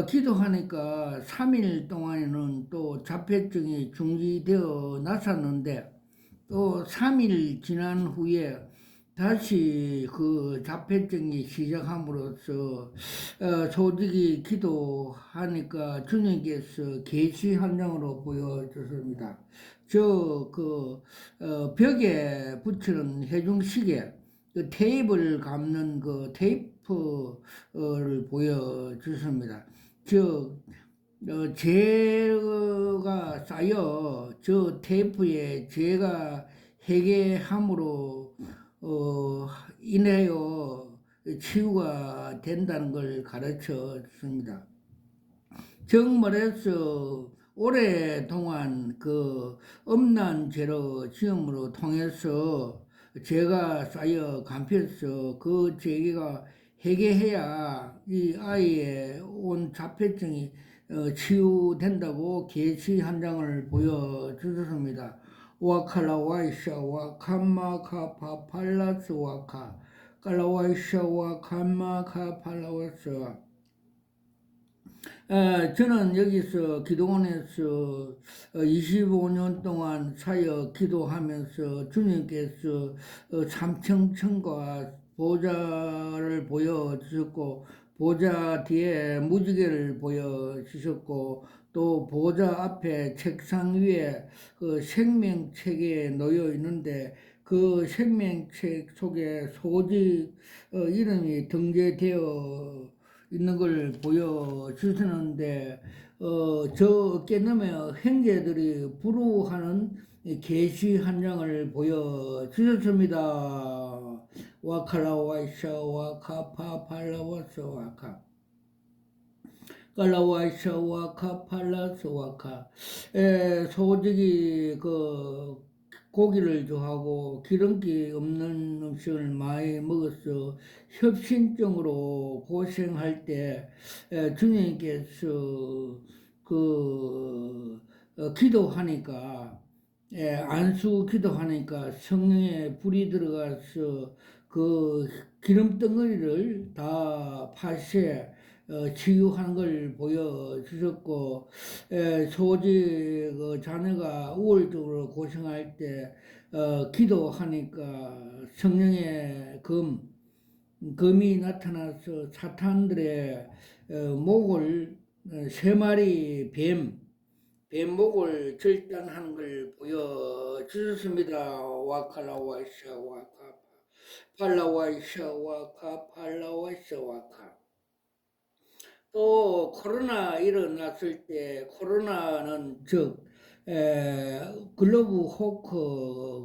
기도하니까 3일 동안에는 또 자폐증이 중지되어 나섰는데 또 3일 지난 후에 다시 그 자폐증이 시작함으로써 소직이 기도하니까 주님께서 계시 한 장으로 보여줬습니다. 저 벽에 붙이는 해중시계 그 테이프를 감는 그 테이프를 보여주습니다. 즉 죄가 쌓여 저 테이프에 죄가 회개함으로 인하여 치유가 된다는 걸 가르쳐 줍니다. 정말해서 오랫동안 그 엄난 죄로 지음으로 통해서 죄가 쌓여 감혀서 그 죄가 회개해야 이 아이의 온 자폐증이 치유된다고 계시 한 장을 보여주셨습니다. 와칼라 와이샤 와칸마 카파 팔라스 와카 칼라와이샤 와칸마 카 팔라와스. 저는 여기서 기도원에서 25년 동안 사역 기도하면서 주님께서 삼층천과 보좌를 보여주셨고 보좌 뒤에 무지개를 보여주셨고 또 보좌 앞에 책상 위에 그 생명책에 놓여 있는데 그 생명책 속에 소직 이름이 등재되어 있는 걸 보여주시는데 저 어깨너머에 형제들이 부르하는 계시 한 장을 보여주셨습니다. 와칼라와이샤 와카파 팔라와스 와카 칼라와이샤 와카 팔라스 와카. 소직이 그 고기를 좋아하고 기름기 없는 음식을 많이 먹어서 협심증으로 고생할 때 주님께서 그 기도하니까 안수 기도하니까 성령의 불이 들어가서 그 기름 덩어리를 다 파쇄 치유하는 걸 보여주셨고 소직 자녀가 우울적으로 고생할 때 기도하니까 성령의 검이 나타나서 사탄들의 목을 3마리 뱀목을 절단하는 걸 보여주셨습니다. 와칼라와이샤 와카 팔라와이샤 와카 팔라와이샤 와카. 또 코로나 일어났을 때 코로나는 즉 글로브 호크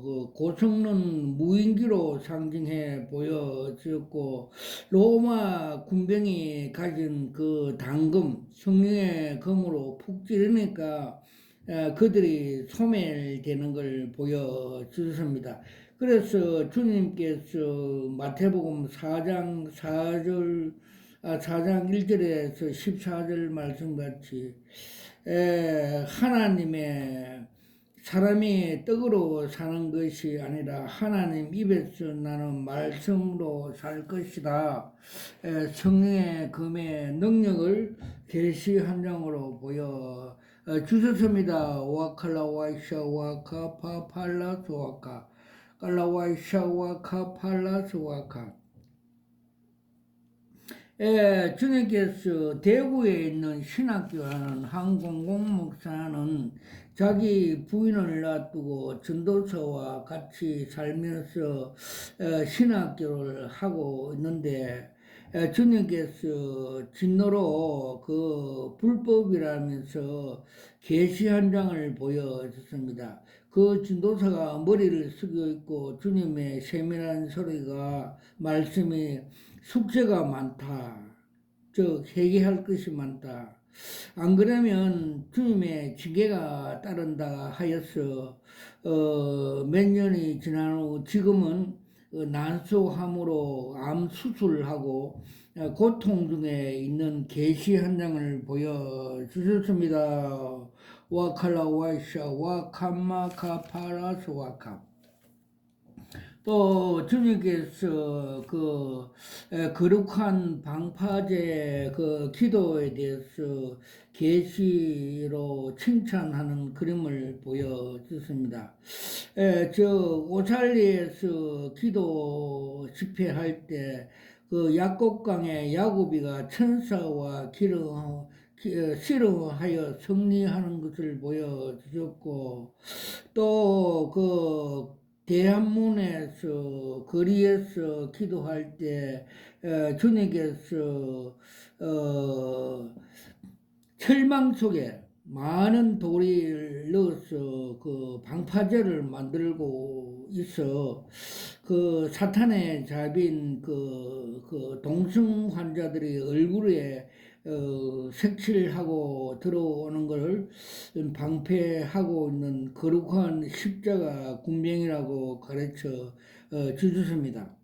그 고성능 무인기로 상징해 보여졌고 로마 군병이 가진 그 당금 성령의 검으로 푹 찌르니까 그들이 소멸되는 걸 보여주셨습니다. 그래서 주님께서 마태복음 4장 4절 4장 1절에서 14절 말씀같이 하나님의 사람이 떡으로 사는 것이 아니라 하나님 입에서 나는 말씀으로 살 것이다. 성령의 금의 능력을 계시한 장으로 보여 주셨습니다. 와칼라와이샤와 카파팔라스와카 칼라와이샤와 카팔라스와카. 주님께서 대구에 있는 신학교라는 한 공공목사는 자기 부인을 놔두고 전도서와 같이 살면서 신학교를 하고 있는데 주님께서 진노로 그 불법이라면서 계시 한 장을 보여줬습니다. 그 진도사가 머리를 숙여 있고 주님의 세밀한 소리가 말씀이 숙제가 많다. 즉 회개할 것이 많다. 안 그러면 주님의 징계가 따른다 하여서 몇 년이 지난 후 지금은 난소암으로 암 수술하고 고통 중에 있는 계시 한 장을 보여주셨습니다. 와칼라와이샤 와카마카파라스와카. 또 주님께서 그 거룩한 방파제 그 기도에 대해서 계시로 칭찬하는 그림을 보여주습니다. 저 오살리에서 기도 집회할 때 그 야곱강에 야곱이가 천사와 씨름하여 승리하는 것을 보여주셨고 또그 대한문에서 거리에서 기도할 때 주님께서 철망 속에 많은 돌을 넣어서 그 방파제를 만들고 있어 그 사탄에 잡힌 그 동성 환자들이 얼굴에 색칠하고 들어오는 것을 방패하고 있는 거룩한 십자가 군병이라고 가르쳐 주셨습니다.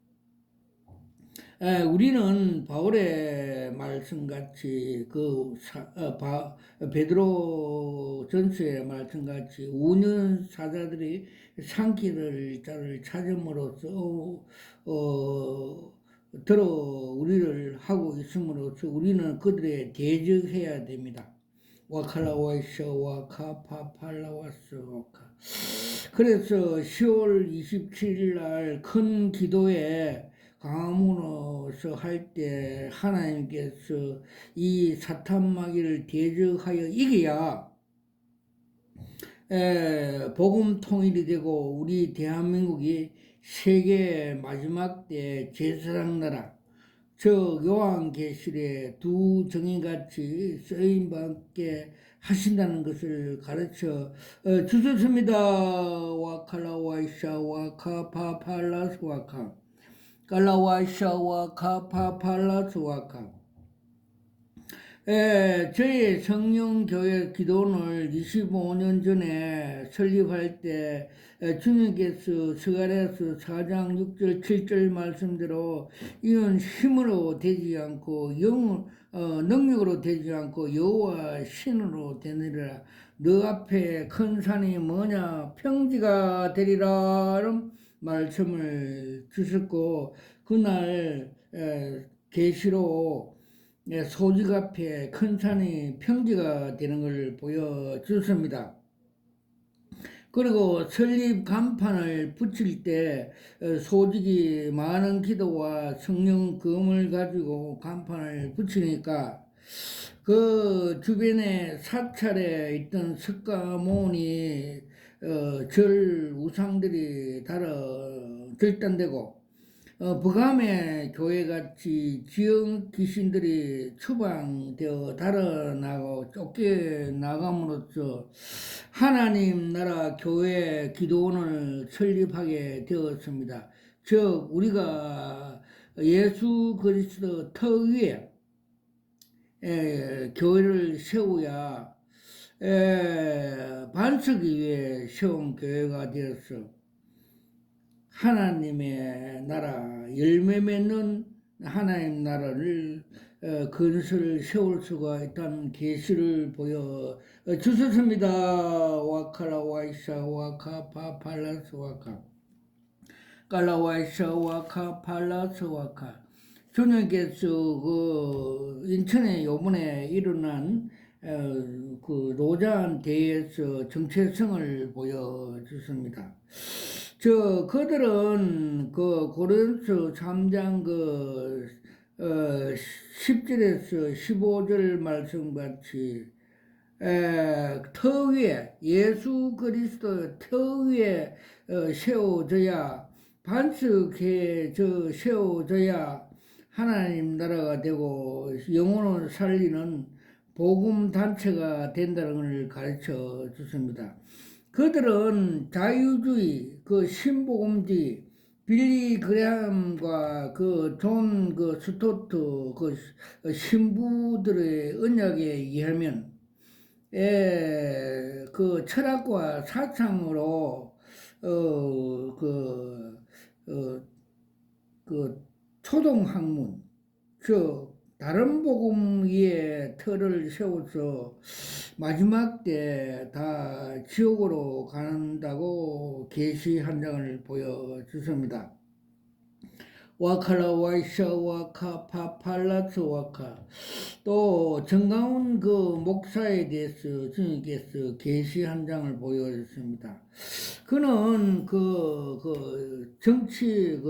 우리는 바울의 말씀같이 베드로 전서의 말씀같이 우는 사자들이 삼킬 자를 찾음으로써 들어 우리를 하고 있음으로써 우리는 그들에 대적해야 됩니다. 와칼라와이샤와 카파팔라와스와카. 그래서 10월 27일 날 큰 기도에 강화문에서 할 때 하나님께서 이 사탄 마귀를 대적하여 이겨야 복음 통일이 되고 우리 대한민국이 세계 마지막 때 제사장 나라 즉 요한계시록에 두 정인같이 쓰임받게 하신다는 것을 가르쳐 주셨습니다. 와칼라와이샤 와카파팔라스와카 칼라와이샤 와카파팔라스와카. 저희 성령교회 기도원을 25년 전에 설립할 때 주님께서 스가랴서 4장 6절 7절 말씀대로 이는 힘으로 되지 않고 능력으로 되지 않고 여호와 신으로 되느니라. 너 앞에 큰 산이 뭐냐 평지가 되리라 이런 말씀을 주셨고 그날 계시로 소직 앞에 큰 산이 평지가 되는 걸 보여줬습니다. 그리고 설립 간판을 붙일 때 소직이 많은 기도와 성령 검을 가지고 간판을 붙이니까 그 주변에 사찰에 있던 석가모니 절 우상들이 절단되고 북함의 교회같이 지역 귀신들이 추방되어 달아나고 쫓겨나감으로써 하나님 나라 교회 기도원을 설립하게 되었습니다. 즉 우리가 예수 그리스도 터 위에 교회를 세워야 반석 위에 세운 교회가 되었어. 하나님의 나라 열매 맺는 하나님 나라를 건설을 세울 수가 있다는 계시를 보여 주셨습니다. 와카라 와이샤 와카 파팔라스 와카 깔라와이샤 와카 팔라스 와카. 주님께서 그 인천에 요번에 일어난 그 로잔 대회에서 정체성을 보여주습니다. 그들은 그 고린도서 3장 10절에서 15절 말씀같이 터 위에 예수 그리스도 터 위에 세워져야 반석에 세워져야 하나님 나라가 되고 영혼을 살리는 복음 단체가 된다는 것을 가르쳐 줬습니다. 그들은 자유주의, 신복음주의, 빌리 그레함과 존 스토트 신부들의 언약에 의하면 철학과 사상으로 초동학문, 다른 복음 위에 틀을 세워서 마지막 때 다 지옥으로 간다고 계시 한 장을 보여주습니다. 와카라 와이샤 와카 파팔라스 와카. 또 정가운 목사에 대해서 주님께서 계시 한 장을 보여줬습니다. 그는 정치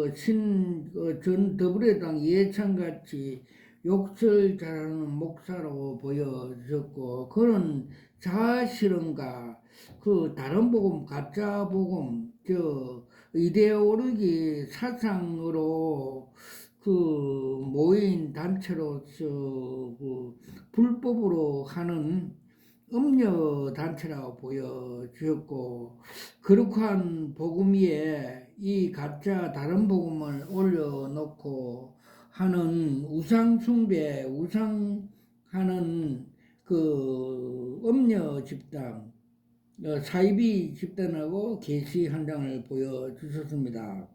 전 더불어당 이해찬같이 욕설 잘하는 목사로 보여졌고, 그는 자아실현과 다른 복음, 가짜 복음, 이데올로기 사상으로 모인 단체로서 불법으로 하는 음녀 단체라고 보여주었고, 거룩한 복음 위에 이 가짜 다른 복음을 올려놓고 하는 우상숭배, 우상하는 음녀 집단, 사이비 집단하고 계시 한 장을 보여주셨습니다.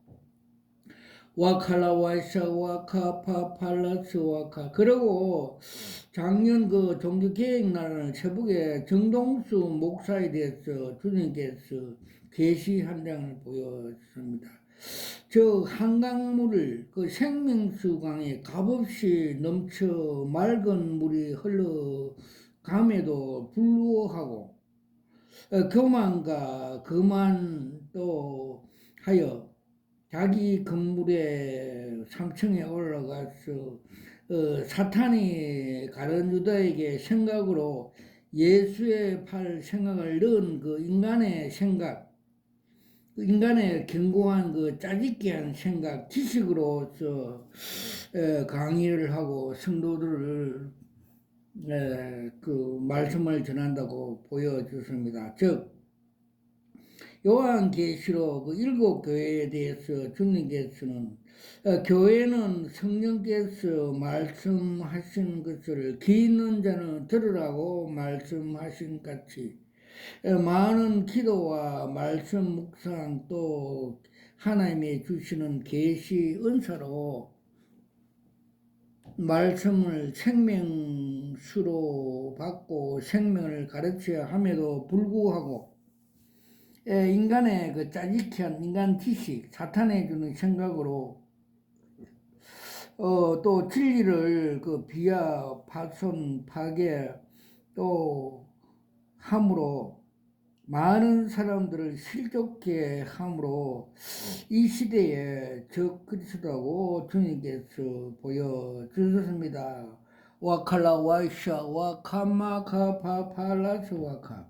와칼라 와이샤 와카 파팔라스 와카. 그리고 작년 종교개혁날은 세북의 정동수 목사에 대해서 주님께서 계시 한 장을 보여주셨습니다. 한강물을 생명수강에 값없이 넘쳐 맑은 물이 흘러감에도 불구하고 교만과 거만 또 하여 자기 건물에 3층에 올라가서 사탄이 가룟 유다에게 생각으로 예수의 팔 생각을 넣은 인간의 생각, 인간의 견고한 짜깁기한 생각, 지식으로서 강의를 하고 성도들을 말씀을 전한다고 보여주습니다. 즉 요한계시록 7교회에 대해서 주님께서는 교회는 성령께서 말씀하신 것을 귀 있는 자는 들으라고 말씀하신 같이 많은 기도와 말씀 묵상 또 하나님이 주시는 계시 은사로 말씀을 생명수로 받고 생명을 가르쳐야 함에도 불구하고 인간의 짜깁기한 인간 지식, 사탄이 주는 생각으로 또 진리를 비하, 파손, 파괴 또 함으로 많은 사람들을 실족게 함으로 이 시대에 적그리스도라고 주님께서 보여주셨습니다. 와칼라 와이샤 와카마카 파팔라스 와카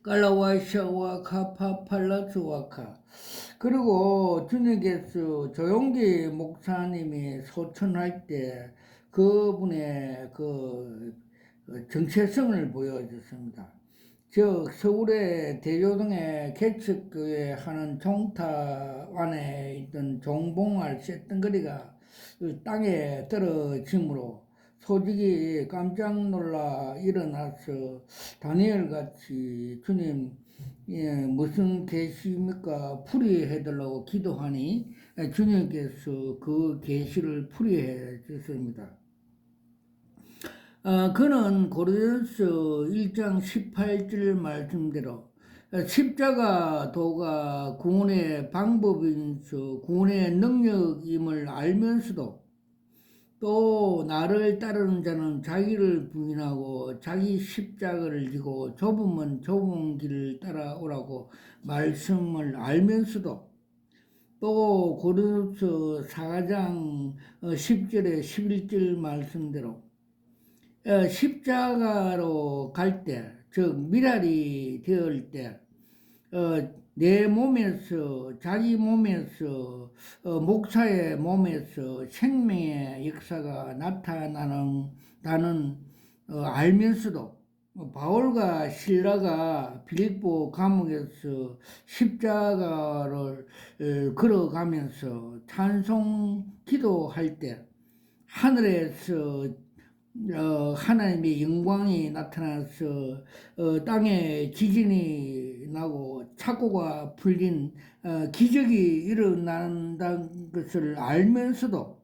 깔라와이샤 와카 파팔라스 와카. 그리고 주님께서 조용기 목사님이 소천할 때 그분의 정체성을 보여줬습니다. 즉 서울의 대교동의 개척교회 하는 종탑 안에 있던 종봉알 쇳덩거리가 땅에 떨어짐으로 소직이 깜짝 놀라 일어나서 다니엘 같이 주님 무슨 계시입니까? 풀이해달라고 기도하니 주님께서 그 계시를 풀이해 주십니다. 그는 고린도서 1장 18절 말씀대로 십자가 도가 구원의 방법이면서 구원의 능력임을 알면서도 또 나를 따르는 자는 자기를 부인하고 자기 십자가를 지고 좁은 길을 따라오라고 말씀을 알면서도 또 고린도서 4장 10절에 11절 말씀대로 십자가로 갈 때, 즉 미랄이 되을 때, 내 몸에서 자기 몸에서 목사의 몸에서 생명의 역사가 나타나는 알면서도 바울과 실라가 빌립보 감옥에서 십자가를 걸어가면서 찬송 기도할 때 하늘에서 하나님의 영광이 나타나서 땅에 지진이 나고 착고가 풀린 기적이 일어난다는 것을 알면서도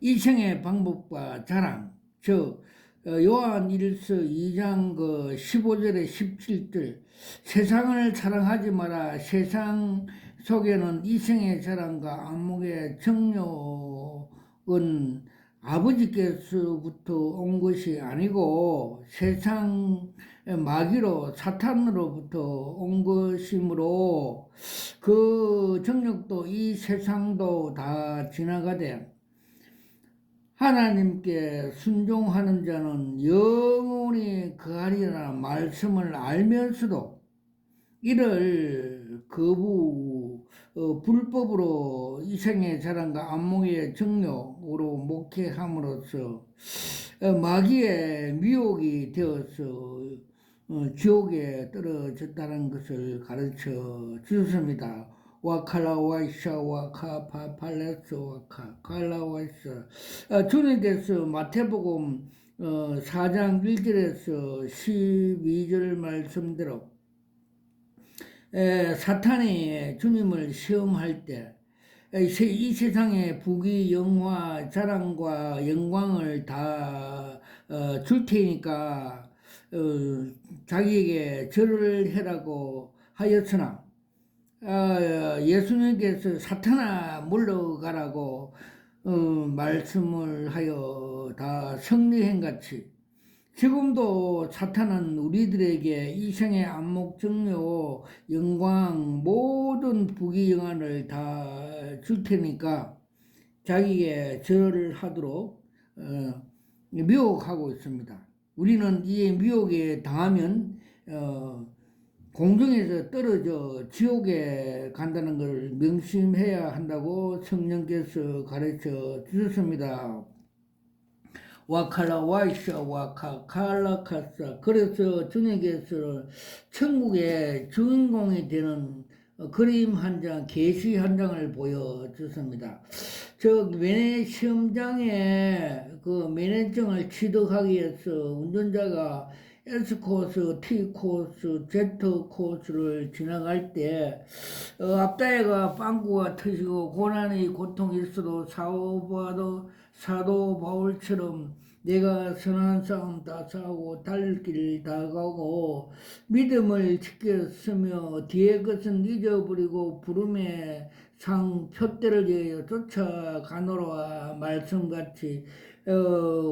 이생의 방법과 자랑, 즉 요한일서 2장 15절에 17절 세상을 사랑하지 마라. 세상 속에는 이생의 자랑과 안목의 정욕은 아버지께서부터 온 것이 아니고 세상 마귀로 사탄으로부터 온 것이므로 그 정욕도 이 세상도 다 지나가되 하나님께 순종하는 자는 영원히 거하리라 말씀을 알면서도 이를 불법으로 이생의 자랑과 안목의 정욕으로 목회함으로써 마귀의 미혹이 되어서 지옥에 떨어졌다는 것을 가르쳐 주셨습니다. 와칼라와이샤 와카파팔레스 와칼라와이샤 주님께서 마태복음 4장 1절에서 12절 말씀대로 사탄이 주님을 시험할 때 이 세상의 부귀 영화 자랑과 영광을 다 줄 테니까 자기에게 절을 해라고 하였으나 예수님께서 사탄아 물러가라고 말씀을 하여 다 성리행 같이 지금도 사탄은 우리들에게 이생의 안목, 정욕, 영광, 모든 부귀영화를 다 줄 테니까 자기에게 절을 하도록 미혹하고 있습니다. 우리는 이 미혹에 당하면 공중에서 떨어져 지옥에 간다는 것을 명심해야 한다고 성령께서 가르쳐 주셨습니다. 와칼라 와이샤 와카칼라카사 그래서 주님께서 천국의 주인공이 되는 그림 한 장, 계시 한 장을 보여주습니다. 즉 시험장에 그 면허증을 취득하기 위해서 운전자가 S코스, T코스, Z코스를 지나갈 때 앞다리가 빵꾸가 터지고 고난이 고통이 있어도 사도 바울처럼 내가 선한 싸움 다 싸우고 달 길 다 가고 믿음을 지켰으며 뒤에 것은 잊어버리고 부름의 상 표대를 위하여 쫓아가노라 말씀같이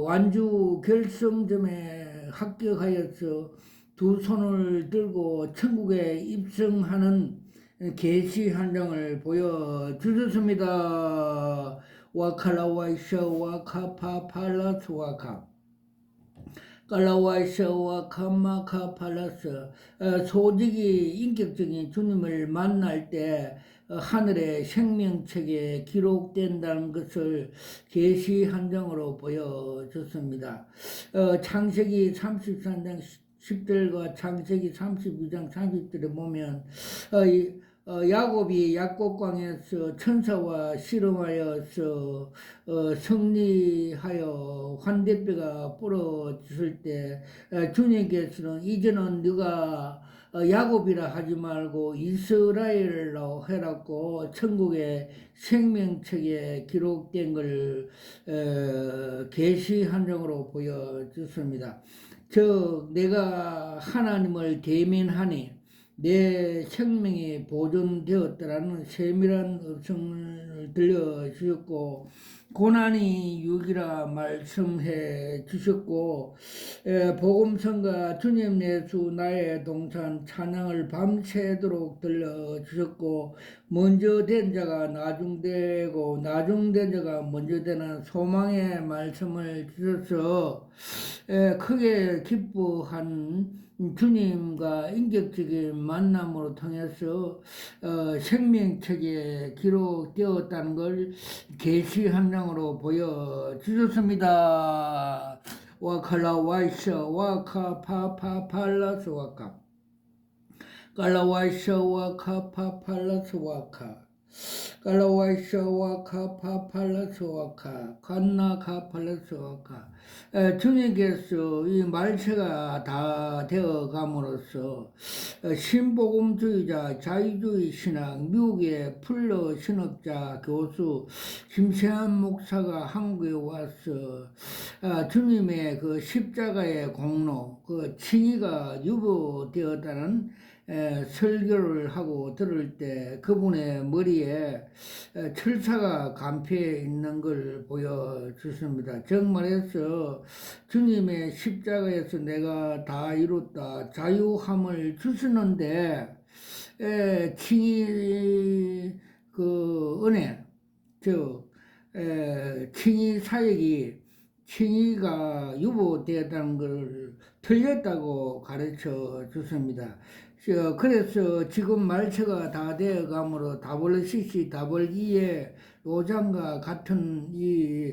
완주 결승점에 합격하여서 두 손을 들고 천국에 입성하는 계시 한 장을 보여주셨습니다. 와칼라와이샤 와카파팔라스 와카 깔라와이샤 와카마카팔라스 소직이 인격적인 주님을 만날 때 하늘의 생명책에 기록된다는 것을 계시 한 장으로 보여줬습니다. 창세기 33장 10절과 창세기 32장 30절에 보면 야곱이 약곡강에서 천사와 씨름하여서 승리하여 환대뼈가 부러졌을 때 주님께서는 이제는 네가 야곱이라 하지 말고 이스라엘로 해놨고 천국의 생명책에 기록된 걸 계시 한정으로 보여줬습니다. 즉 내가 하나님을 대면하니 내 생명이 보존되었다라는 세밀한 음성을 들려주셨고 고난이 유기라 말씀해 주셨고 복음성가 주님 예수 나의 동산 찬양을 밤새도록 들려주셨고 먼저 된 자가 나중되고 나중된 자가 먼저 되는 소망의 말씀을 주셔서 크게 기뻐한 주님과 인격적인 만남으로 통해서 생명책에 기록되었다는 걸 계시 한 장으로 보여주셨습니다. 와칼라 와이셔 와카 파파 팔라스 와카 깔라와이셔 와카 파팔라스 와카 깔라와이셔 와카 파팔라스 와카 칸나 카팔라스 와카 주님께서 이 말세가 다 되어감으로써 신복음주의자 자유주의 신앙 미국의 풀러 신학자 교수 김세한 목사가 한국에 와서 주님의 그 십자가의 공로 그 칭의가 유보되었다는 설교를 하고 들을 때 그분의 머리에 철사가 감패해 있는 걸 보여주십니다. 정말해서 주님의 십자가에서 내가 다 이뤘다 자유함을 주시는데 칭의 그 은혜 즉 칭의 사역이 칭의가 유보되었다는 걸 틀렸다고 가르쳐 주십니다. 그래서 지금 말처가 다 되어가므로 WCC, WE의 요장과 같은 이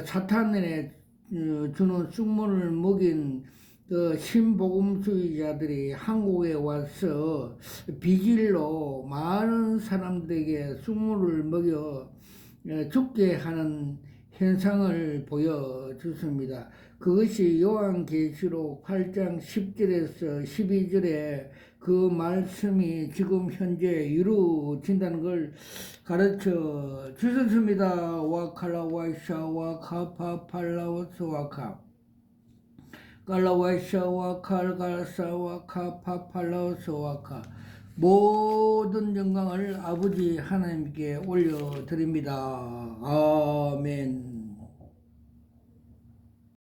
사탄에 주는 쑥문을 먹인 그 신복음주의자들이 한국에 와서 비질로 많은 사람들에게 쑥문을 먹여 죽게 하는 현상을 보여주십니다. 그것이 요한계시록 8장 10절에서 12절에 그 말씀이 지금 현재 이루어진다는 걸 가르쳐 주셨습니다. 와칼라 와이샤 와카파 팔라우스 와카 깔라와이샤 와칼갈사 와카파 팔라우스 와카 모든 영광을 아버지 하나님께 올려드립니다. 아멘.